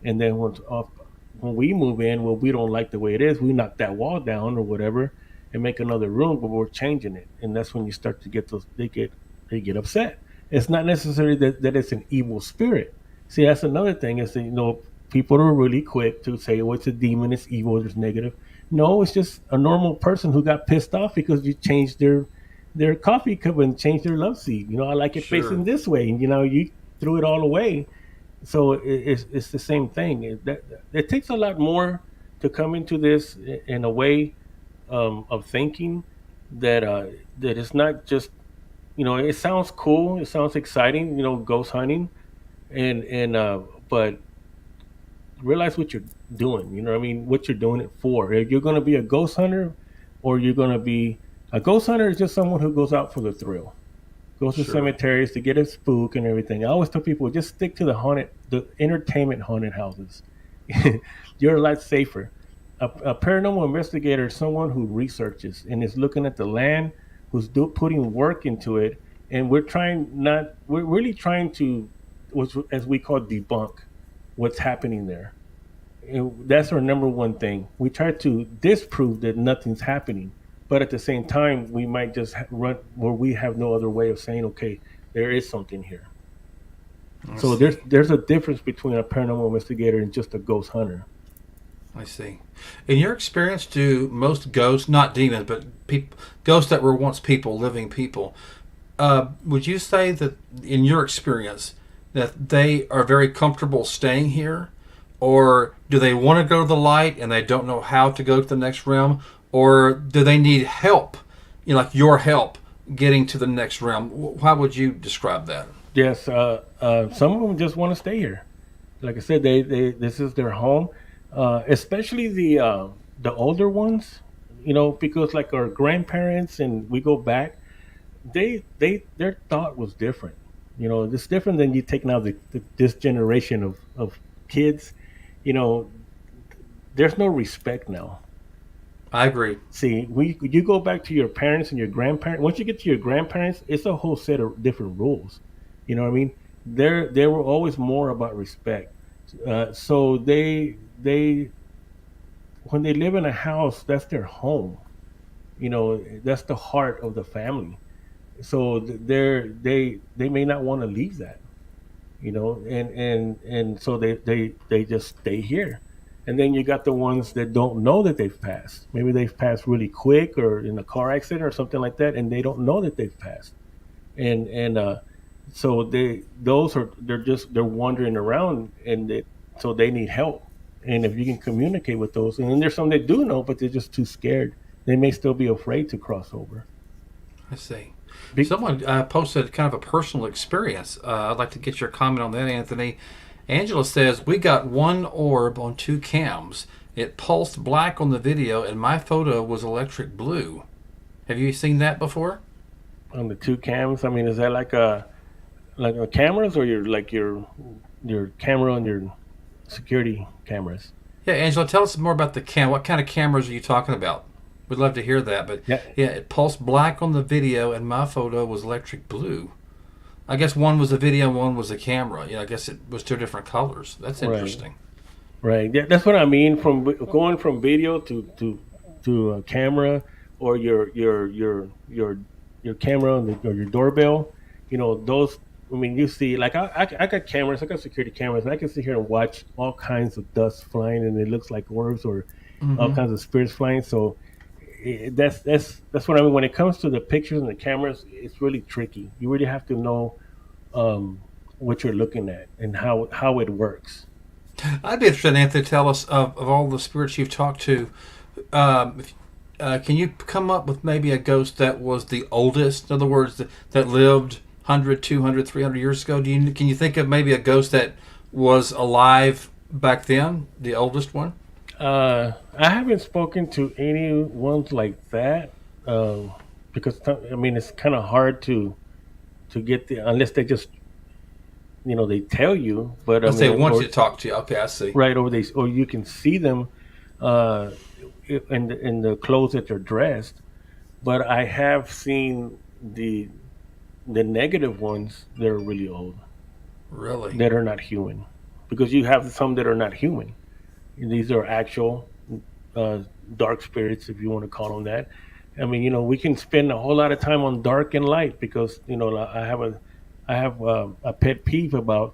And then when we move in, well, we don't like the way it is. We knock that wall down or whatever, and make another room, but we're changing it, and that's when you start to get those. They get upset. It's not necessarily that it's an evil spirit. See, that's another thing, is that people are really quick to say, "Oh, it's a demon, it's evil, it's negative." No, it's just a normal person who got pissed off because you changed their coffee cup and changed their love seat. I like it Sure. facing this way, and you threw it all away. So it's the same thing. It takes a lot more to come into this in a way, of thinking, that that it's not just, it sounds cool, it sounds exciting, ghost hunting, and but realize what you're doing. You know what I mean? What you're doing it for. If you're going to be a ghost hunter, or you're going to be a ghost hunter, is just someone who goes out for the thrill, goes to Sure. cemeteries to get a spook and everything. I always tell people, just stick to the entertainment haunted houses. You're a lot safer. A paranormal investigator is someone who researches and is looking at the land, who's putting work into it, and we're really trying to which as we call debunk what's happening there. And that's our number one thing. We try to disprove that nothing's happening, but at the same time, we might just run where we have no other way of saying, okay, there is something here. So there's a difference between a paranormal investigator and just a ghost hunter. I see. In your experience, do most ghosts, not demons, but ghosts that were once people, living people, would you say that in your experience that they are very comfortable staying here? Or do they want to go to the light and they don't know how to go to the next realm? Or do they need help, like your help, getting to the next realm? How would you describe that? Yes, some of them just want to stay here. Like I said, they this is their home, especially the older ones. Because like our grandparents and we go back, their thought was different. It's different than you take now this generation of kids. There's no respect now. I agree. See, you go back to your parents and your grandparents. Once you get to your grandparents, it's a whole set of different rules. You know what I mean? They were always more about respect. So they when they live in a house, that's their home. That's the heart of the family. So they may not want to leave that. And so they just stay here. And then you got the ones that don't know that they've passed. Maybe they've passed really quick or in a car accident or something like that, and they don't know that they've passed. And so they're wandering around, so they need help. And if you can communicate with those, and then there's some that do know, but they're just too scared. They may still be afraid to cross over. I see. Someone posted kind of a personal experience. I'd like to get your comment on that, Anthony. Angela says, we got one orb on 2 cams. It pulsed black on the video, and my photo was electric blue. Have you seen that before? On the 2 cams? I mean, is that like a cameras or your camera on your security cameras? Yeah, Angela, tell us more about the cam. What kind of cameras are you talking about? We'd love to hear that. But yeah, it pulsed black on the video, and my photo was electric blue. I guess one was a video, one was a camera. I guess it was 2 different colors. That's interesting. Right. Yeah, that's what I mean. From going from video to a camera, or your camera or your doorbell. Those. I mean, you see, like I got cameras. I got security cameras, and I can sit here and watch all kinds of dust flying, and it looks like orbs or all kinds of spirits flying. So that's what I mean. When it comes to the pictures and the cameras, it's really tricky. You really have to know what you're looking at and how it works. I'd be interested, Anthony, to tell us of all the spirits you've talked to. Can you come up with maybe a ghost that was the oldest? In other words, that lived 100, 200, 300 years ago? Can you think of maybe a ghost that was alive back then, the oldest one? I haven't spoken to any ones like that because I mean it's kind of hard to get unless they just they tell you. But Let's say once you talk to you, okay, I see. Right, or you can see them in the clothes that they're dressed. But I have seen the negative ones that are really old. Really? That are not human, because you have some that are not human. These are actual dark spirits, if you want to call them that. I mean, we can spend a whole lot of time on dark and light because I have a pet peeve about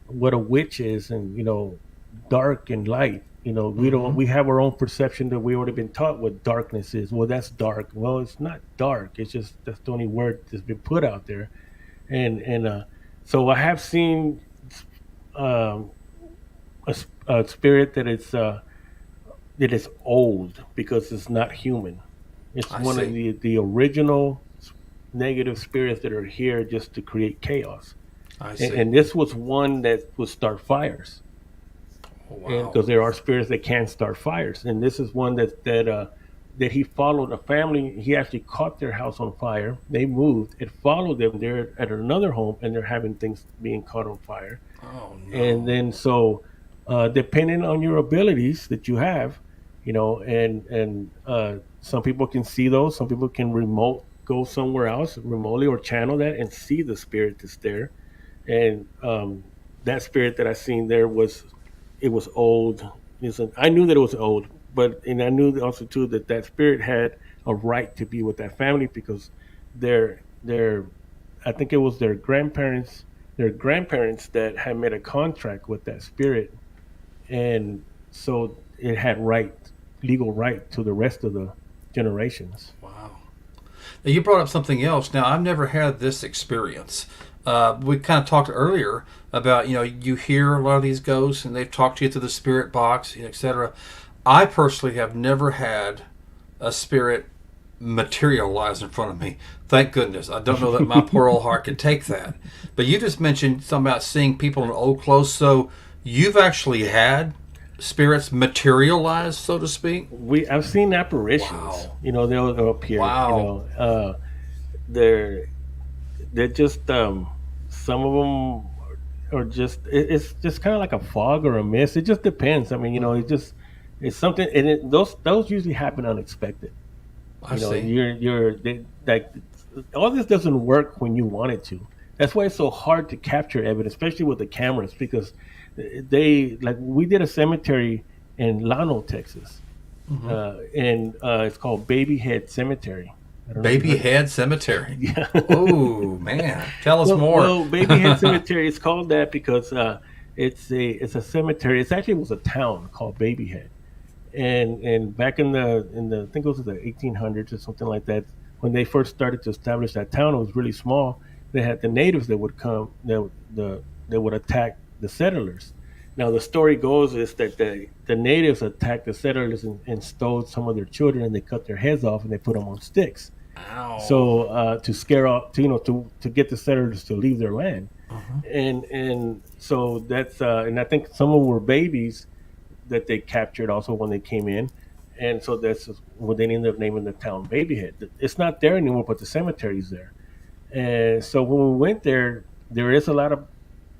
what a witch is, and dark and light. We have our own perception that we already been taught what darkness is. Well, that's dark. Well, it's not dark. It's just that's the only word that's been put out there, and so I have seen a spirit that is old because it's not human. It's one of the original negative spirits that are here just to create chaos. I see. And this was one that would start fires. Oh, wow. Because there are spirits that can start fires, and this is one that he followed a family. He actually caught their house on fire. They moved. It followed them. They're at another home, and they're having things being caught on fire. Oh no! And then so. Depending on your abilities that you have, and some people can see those, some people can go somewhere else remotely or channel that and see the spirit that's there. And that spirit that I seen there it was old. I knew that it was old, and I knew also too that that spirit had a right to be with that family because their I think it was their grandparents that had made a contract with that spirit, and so it had legal right to the rest of the generations. Wow. Now, you brought up something else. Now, I've never had this experience. We kind of talked earlier about, you hear a lot of these ghosts and they've talked to you through the spirit box, etc. I personally have never had a spirit materialize in front of me. Thank goodness. I don't know that my poor old heart could take that. But you just mentioned something about seeing people in old clothes. So you've actually had spirits materialize, so to speak? I've seen apparitions. Wow. They'll appear. Wow. They're just some of them are just it's just kind of like a fog or a mist. It just depends. I mean, it's something, and those usually happen unexpected. I see. Like all this doesn't work when you want it to. That's why it's so hard to capture evidence, especially with the cameras, because we did a cemetery in Llano, Texas, and it's called Baby Head Cemetery. Baby Head Cemetery. Yeah. Oh man, tell us more. Well, Baby Head Cemetery is called that because it's a cemetery. It actually was a town called Baby Head, and back in the I think it was the 1800s or something like that, when they first started to establish that town, it was really small. They had the natives that would come that would attack the settlers. Now the story goes is that the natives attacked the settlers and stole some of their children, and they cut their heads off and they put them on sticks. Ow. So to scare off, to get the settlers to leave their land, and so that's and I think some of them were babies that they captured also when they came in, and so that's what they ended up naming the town Baby Head. It's not there anymore, but the cemetery's there. And so when we went there, there is a lot of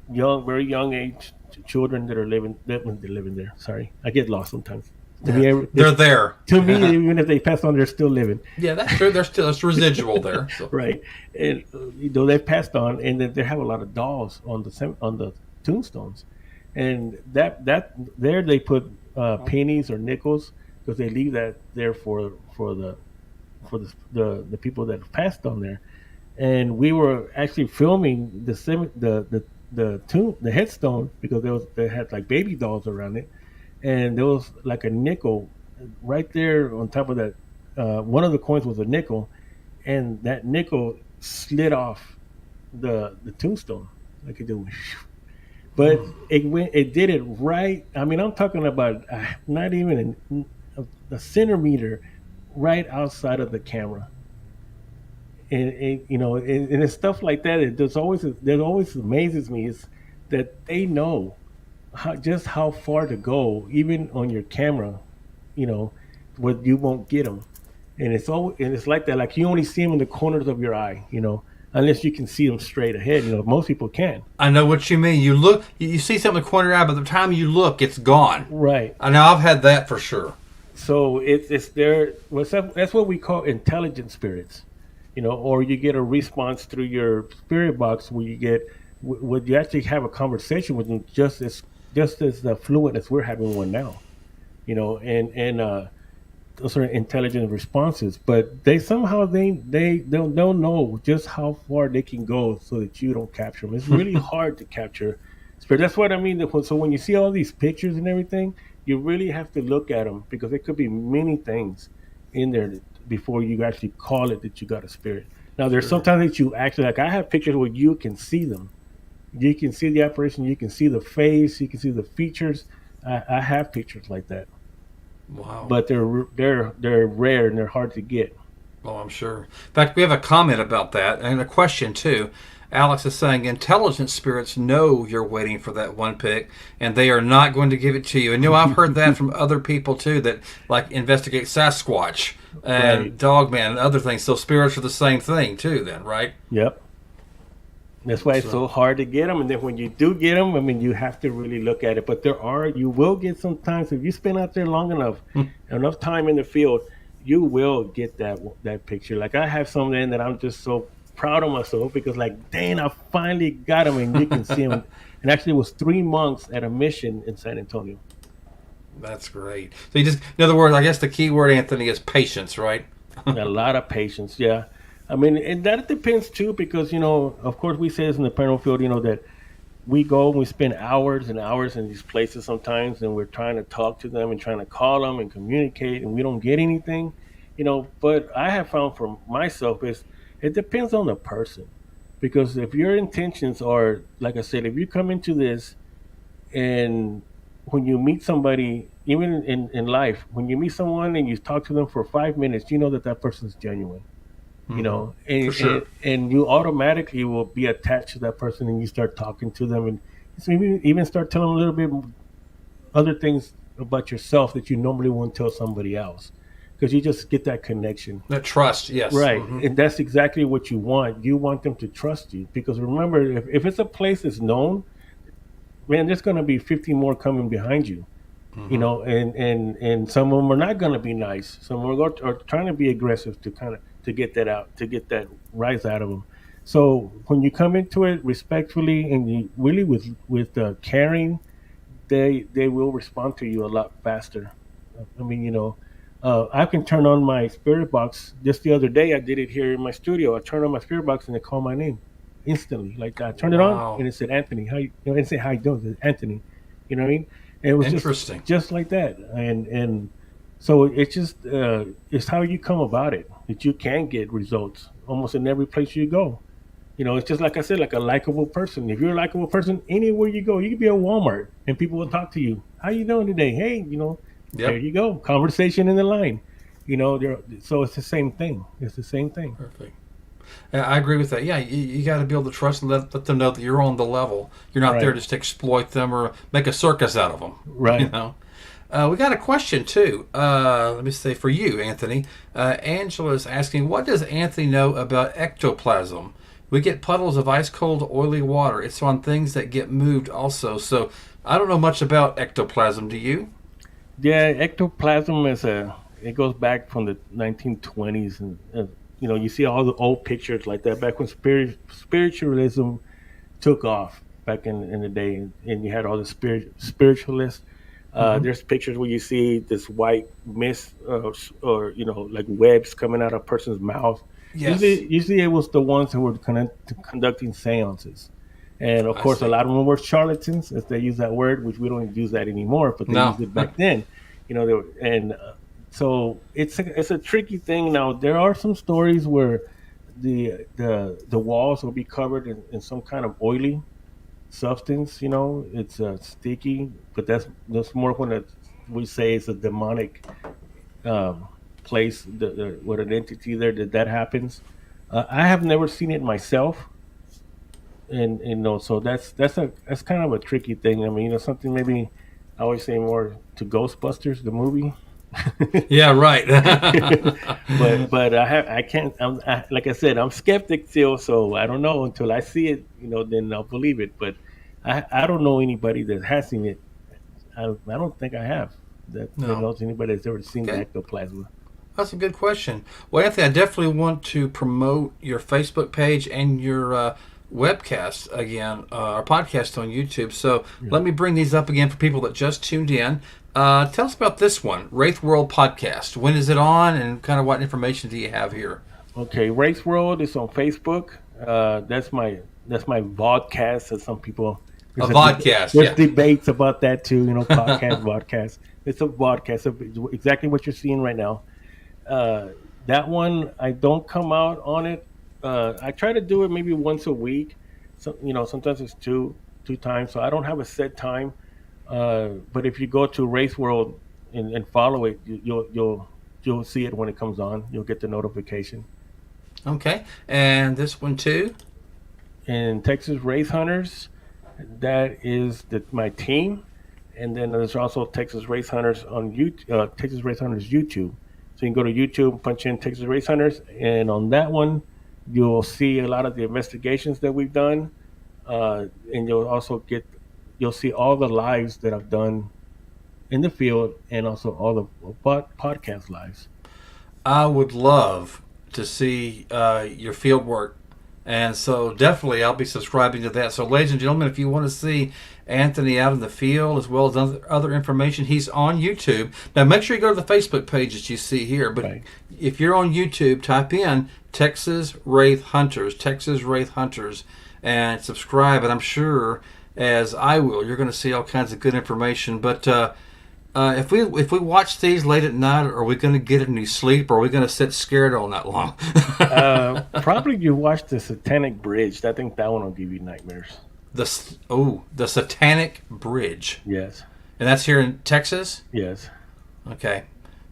very young age children that are living there. Sorry, I get lost sometimes. They're there. To me, even if they passed on, they're still living. Yeah, that's true. It's residual there. So. Right, and they've passed on, and then they have a lot of dolls on the tombstones, and that there they put pennies or nickels because they leave that there for the people that have passed on there. And we were actually filming the headstone because they had like baby dolls around it, and there was like a nickel right there on top of that. One of the coins was a nickel, and that nickel slid off the tombstone like it did. But it did it right. I mean, I'm talking about not even a centimeter right outside of the camera. And it's stuff like that. There's always amazes me is that they know how far to go, even on your camera, where you won't get them. And it's like that. Like you only see them in the corners of your eye, unless you can see them straight ahead. Most people can. I know what you mean. You look, you see something in the corner of your eye, but the time you look, it's gone. Right. I know I've had that for sure. So it's there. That's what we call intelligent spirits. Or you get a response through your spirit box where you actually have a conversation with them just as fluent as we're having one now, and those are intelligent responses. But they somehow they don't know just how far they can go so that you don't capture them. It's really hard to capture spirit. That's what I mean. So when you see all these pictures and everything, you really have to look at them because there could be many things in there before you actually call it that you got a spirit. Now, there's sometimes that you actually, like I have pictures where you can see them. You can see the apparition, you can see the face, you can see the features. I have pictures like that. Wow. But they're rare and they're hard to get. Oh, I'm sure. In fact, we have a comment about that and a question too. Alex is saying intelligent spirits know you're waiting for that one pick and they are not going to give it to you. And I've heard that from other people too that like investigate Sasquatch and Dogman and other things. So spirits are the same thing too then, right? Yep. That's why it's so hard to get them. And then when you do get them, I mean, you have to really look at it. But you will get sometimes, if you spend out there long enough time in the field, you will get that picture. Like I have some then that I'm just so proud of myself because like, dang, I finally got them and you can see them. and actually it was 3 months at a mission in San Antonio. That's great. So you just, in other words, I guess the key word, Anthony, is patience, right? A lot of patience, yeah. I mean, and that depends too, because of course, we say this in the paranormal field, that we go and we spend hours and hours in these places sometimes, and we're trying to talk to them and trying to call them and communicate, and we don't get anything. But I have found for myself is it depends on the person, because if your intentions are, like I said, if you come into this and when you meet somebody, even in life, when you meet someone and you talk to them for 5 minutes, you know that person's genuine. For sure. And you automatically will be attached to that person, and you start talking to them, and maybe even start telling them a little bit other things about yourself that you normally won't tell somebody else, because you just get that connection. That trust, yes. Right. And that's exactly what you want. You want them to trust you, because remember, if it's a place that's known, man, there's going to be 50 more coming behind you. And some of them are not going to be nice. Some are trying to be aggressive to kind of to get that out, to get that rise out of them. So when you come into it respectfully and you really with caring, they will respond to you a lot faster. I mean, I can turn on my spirit box. Just the other day, I did it here in my studio. I turned on my spirit box and it called my name instantly. Like I turned it on Wow. and it said Anthony. And it said how you doing? It said Anthony. You know what I mean? And it was Interesting. just like that. And so it's just it's how you come about it that you can get results almost in every place you go. It's just like I said, like a likable person. If you're a likable person, anywhere you go, you could be at Walmart and people will talk to you. How you doing today? Hey, there Yep. you go. Conversation in the line. So it's the same thing. It's the same thing. Perfect. Yeah, I agree with that. Yeah, you got to be able to trust and let them know that you're on the level. You're not there Right. just to exploit them or make a circus out of them. You Right. know. We got a question too. Let me say for you, Anthony. Angela is asking, what does Anthony know about ectoplasm? We get puddles of ice cold, oily water. It's on things that get moved also. So I don't know much about ectoplasm. Do you? Yeah, ectoplasm it goes back from the 1920s, and you see all the old pictures like that back when spiritualism took off back in the day, and you had all the spiritualists. Mm-hmm. There's pictures where you see this white mist, or like webs coming out of a person's mouth. Yes, Usually it was the ones who were conducting seances, and of I course a see. lot of them were charlatans, as they use that word, which we don't use that anymore, but they No. used it back then. So it's a tricky thing. Now there are some stories where the walls will be covered in some kind of oily substance. It's sticky, but that's more when we say it's a demonic um, place, with an entity there that happens. I have never seen it myself, and so that's kind of a tricky thing. I mean, something maybe I always say more to Ghostbusters, the movie. Yeah, right. but I can't. Like I said, I'm skeptic still, so I don't know until I see it. Then I'll believe it. But I don't know anybody that has seen it. I don't think I have that No. knows anybody that's ever seen the Okay. ectoplasma. That's a good question. Well, Anthony, I definitely want to promote your Facebook page and your webcast again, our podcast on YouTube. So Yeah. let me bring these up again for people that just tuned in. Tell us about this one, Wraith World Podcast. When is it on, and kind of what information do you have here? Okay, Race World is on Facebook. That's my vodcast, as some people. A There's vodcast, there's yeah. debates about that too. Podcast, vodcast. It's a vodcast. It's exactly what you're seeing right now. Uh, that one, I don't come out on it. I try to do it maybe once a week. So sometimes it's two times. So I don't have a set time. But if you go to Race World and follow it, you'll see it when it comes on. You'll get the notification. Okay. And this one too? And Texas Wraith Hunters, that is my team. And then there's also Texas Wraith Hunters on YouTube, Texas Wraith Hunters YouTube. So you can go to YouTube, punch in Texas Wraith Hunters, and on that one, you'll see a lot of the investigations that we've done, and you'll see all the lives that I've done in the field, and also all the podcast lives. I would love to see your field work And so definitely I'll be subscribing to that. So ladies and gentlemen, if you want to see Anthony out in the field as well as other information, he's on YouTube. Now make sure you go to the Facebook page that you see here. But Right. if you're on YouTube, type in Texas Wraith Hunters, Texas Wraith Hunters, and subscribe. And I'm sure, as I will, you're going to see all kinds of good information. But if we watch these late at night, are we going to get any sleep, or are we going to sit scared all night long? Probably you watch the Satanic Bridge. I think that one will give you nightmares. The Satanic Bridge, Yes. and that's here in Texas. Yes. Okay,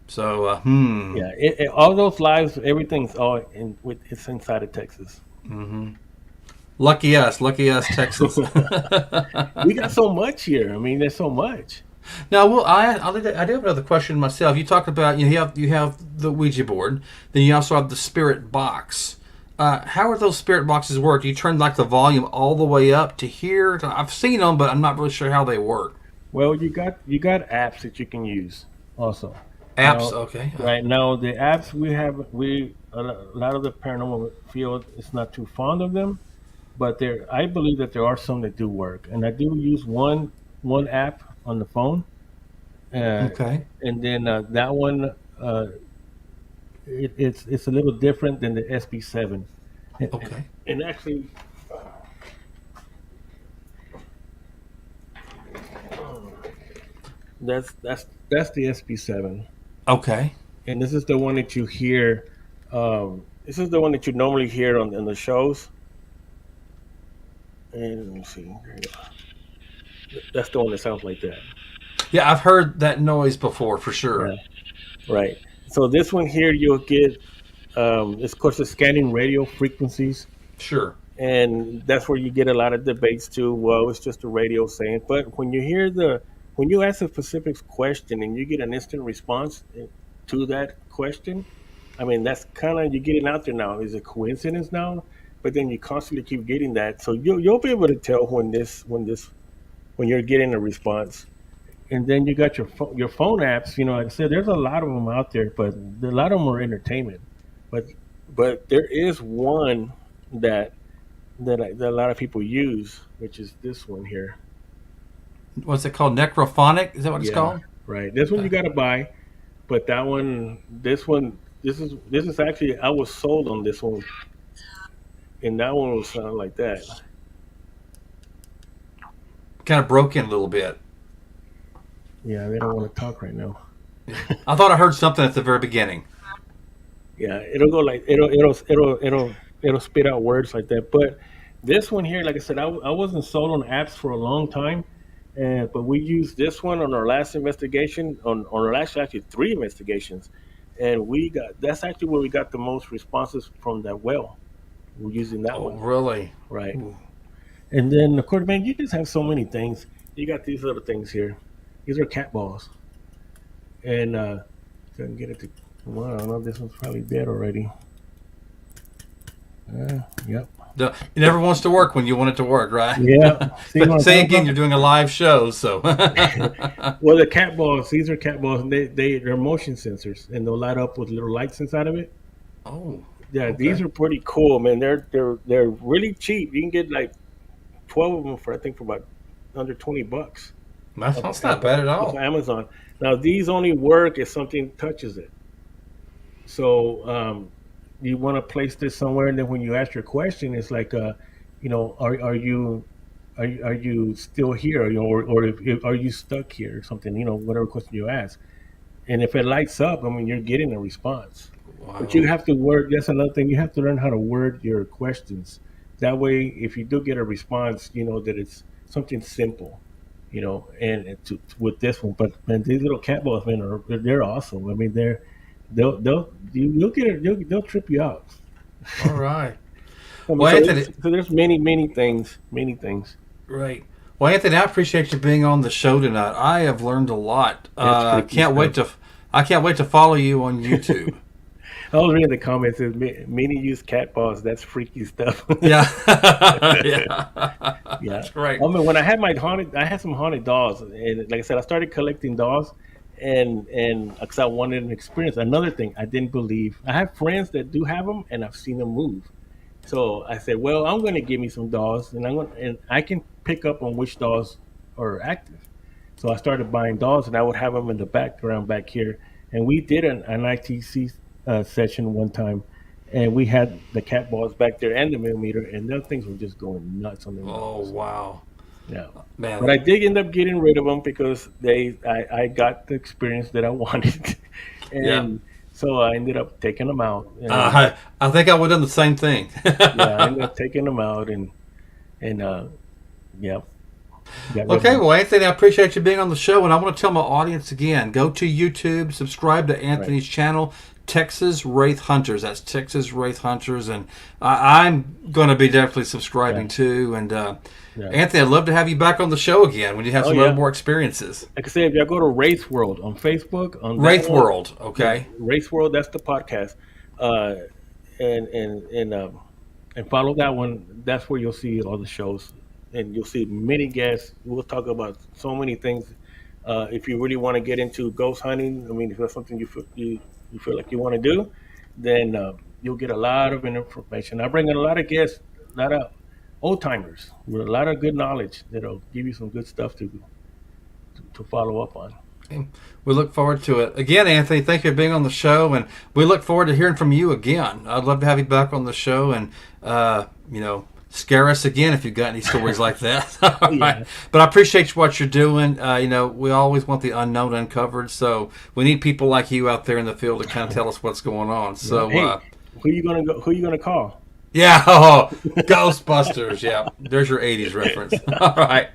so Yeah. All those lives, everything's all it's inside of Texas. lucky us, Texas. We got so much here. I mean, there's so much. Now, well, I do have another question myself. You talked about you have the Ouija board, then you also have the spirit box. How are those spirit boxes work? Do you turn like the volume all the way up to here? I've seen them, but I'm not really sure how they work. Well, you got apps that you can use also. Apps, Now, okay. Right now, the apps a lot of the paranormal field is not too fond of them, but I believe that there are some that do work, and I do use one app on the phone, Okay. and then that one it's a little different than the SB7. Okay. And actually, that's the SB7, Okay. and this is the one that you hear. This is the one that you normally hear on the shows. And let me see. There you go. That's the one that sounds like that. Yeah, I've heard that noise before for sure. Yeah. Right. So this one here, you'll get, of course, the scanning radio frequencies, Sure. and that's where you get a lot of debates too. Well, it's just a radio saying, but when you ask a specific question and you get an instant response to that question, I mean, that's kind of, you're getting out there now. Is it coincidence now? But then you constantly keep getting that, so you'll be able to tell when you're getting a response. And then you got your phone apps. Like I said, there's a lot of them out there, but a lot of them are entertainment. But there is one that a lot of people use, which is this one here. What's it called? Necrophonic? Is that what it's called? Right. This one you got to buy, but this is actually, I was sold on this one, and that one was sounding like that. Kind of broke in a little bit. Yeah, they don't want to talk right now. I thought I heard something at the very beginning. Yeah, it'll go like it'll spit out words like that. But this one here, like I said, I wasn't sold on apps for a long time, but we used this one on our last investigation, on our last actually 3 investigations, and that's actually where we got the most responses from that well. We're using that one, Really? right? Ooh. And then of course, man, you just have so many things. You got these little things here. These are cat balls, and couldn't get it to. Well, I don't know. This one's probably dead already. Yep. It never wants to work when you want it to work, right? Yeah. But say again, you're doing a live show, so. Well, the cat balls. These are cat balls, and they're motion sensors, and they'll light up with little lights inside of it. Oh. Yeah, Okay. These are pretty cool, man. They're really cheap. You can get like 12 of them for about under $20. That's not bad at all. Off Amazon. Now these only work if something touches it. So you want to place this somewhere, and then when you ask your question, it's like, are you still here, or if are you stuck here, or something, whatever question you ask. And if it lights up, I mean, you're getting a response. Wow. But you have to word. That's another thing. You have to learn how to word your questions. That way, if you do get a response, that it's something simple. And with this one, but man, these little cat balls, man, they're awesome. I mean, you'll get it, they'll trip you out. All right. I mean, Well, Anthony, so there's many things. Right. Well, Anthony, I appreciate you being on the show tonight. I have learned a lot. I can't wait to follow you on YouTube. I was reading the comments. It says, many use cat balls. That's freaky stuff. Yeah. Yeah. That's great. I mean, when I had some haunted dolls, and like I said, I started collecting dolls, and because I wanted an experience. Another thing, I didn't believe. I have friends that do have them, and I've seen them move, So I said, well, I'm going to give me some dolls, and I can pick up on which dolls are active. So I started buying dolls, and I would have them in the background back here. And we did an ITC session one time, and we had the cat balls back there and the millimeter, and those things were just going nuts on their Oh, dolls. wow. Yeah, Man. but I did end up getting rid of them because I got the experience that I wanted, Yeah. and so I ended up taking them out. And I think I would have done the same thing. yeah, I ended up taking them out, and yeah, got rid of Okay, them. well, Anthony, I appreciate you being on the show, and I want to tell my audience again, go to YouTube, subscribe to Right. Anthony's channel, Texas Wraith Hunters. That's Texas Wraith Hunters, and I'm going to be definitely subscribing Yeah. too. And Yeah. Anthony, I'd love to have you back on the show again when you have Oh some yeah. other more experiences. Like I said, if y'all go to Wraith World on Facebook, on that Wraith one, World, okay? Wraith World, that's the podcast, uh, and and follow that one. That's where you'll see all the shows, and you'll see many guests. We'll talk about so many things. If you really want to get into ghost hunting, I mean, if that's something you feel like you want to do, then you'll get a lot of information. I bring in a lot of guests, a lot of old timers with a lot of good knowledge that'll give you some good stuff to follow up on. We look forward to it. Again, Anthony, thank you for being on the show, and we look forward to hearing from you again. I'd love to have you back on the show and, scare us again if you've got any stories like that. All Yeah. right. But I appreciate what you're doing. We always want the unknown uncovered, so we need people like you out there in the field to kind of tell us what's going on. So, Hey, who you gonna call? yeah, Ghostbusters. Yeah, there's your 80s reference. All right.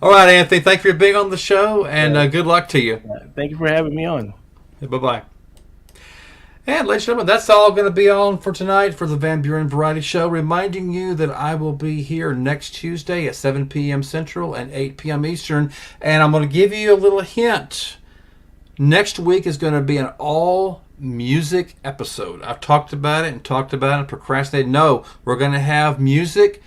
All right, Anthony, thank you for being on the show, and good luck to you. Thank you for having me on. Bye-bye. And ladies and gentlemen, that's all going to be on for tonight for the Van Buren Variety Show. Reminding you that I will be here next Tuesday at 7 p.m. Central and 8 p.m. Eastern. And I'm going to give you a little hint. Next week is going to be an all music episode. I've talked about it and procrastinated. No, we're going to have music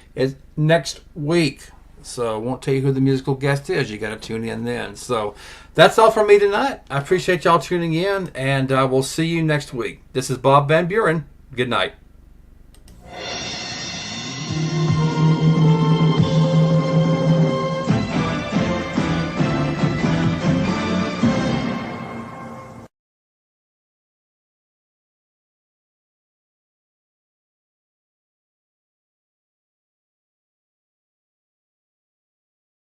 next week. So I won't tell you who the musical guest is. You got to tune in then. So that's all from me tonight. I appreciate y'all tuning in, and we'll see you next week. This is Bob Van Buren. Good night.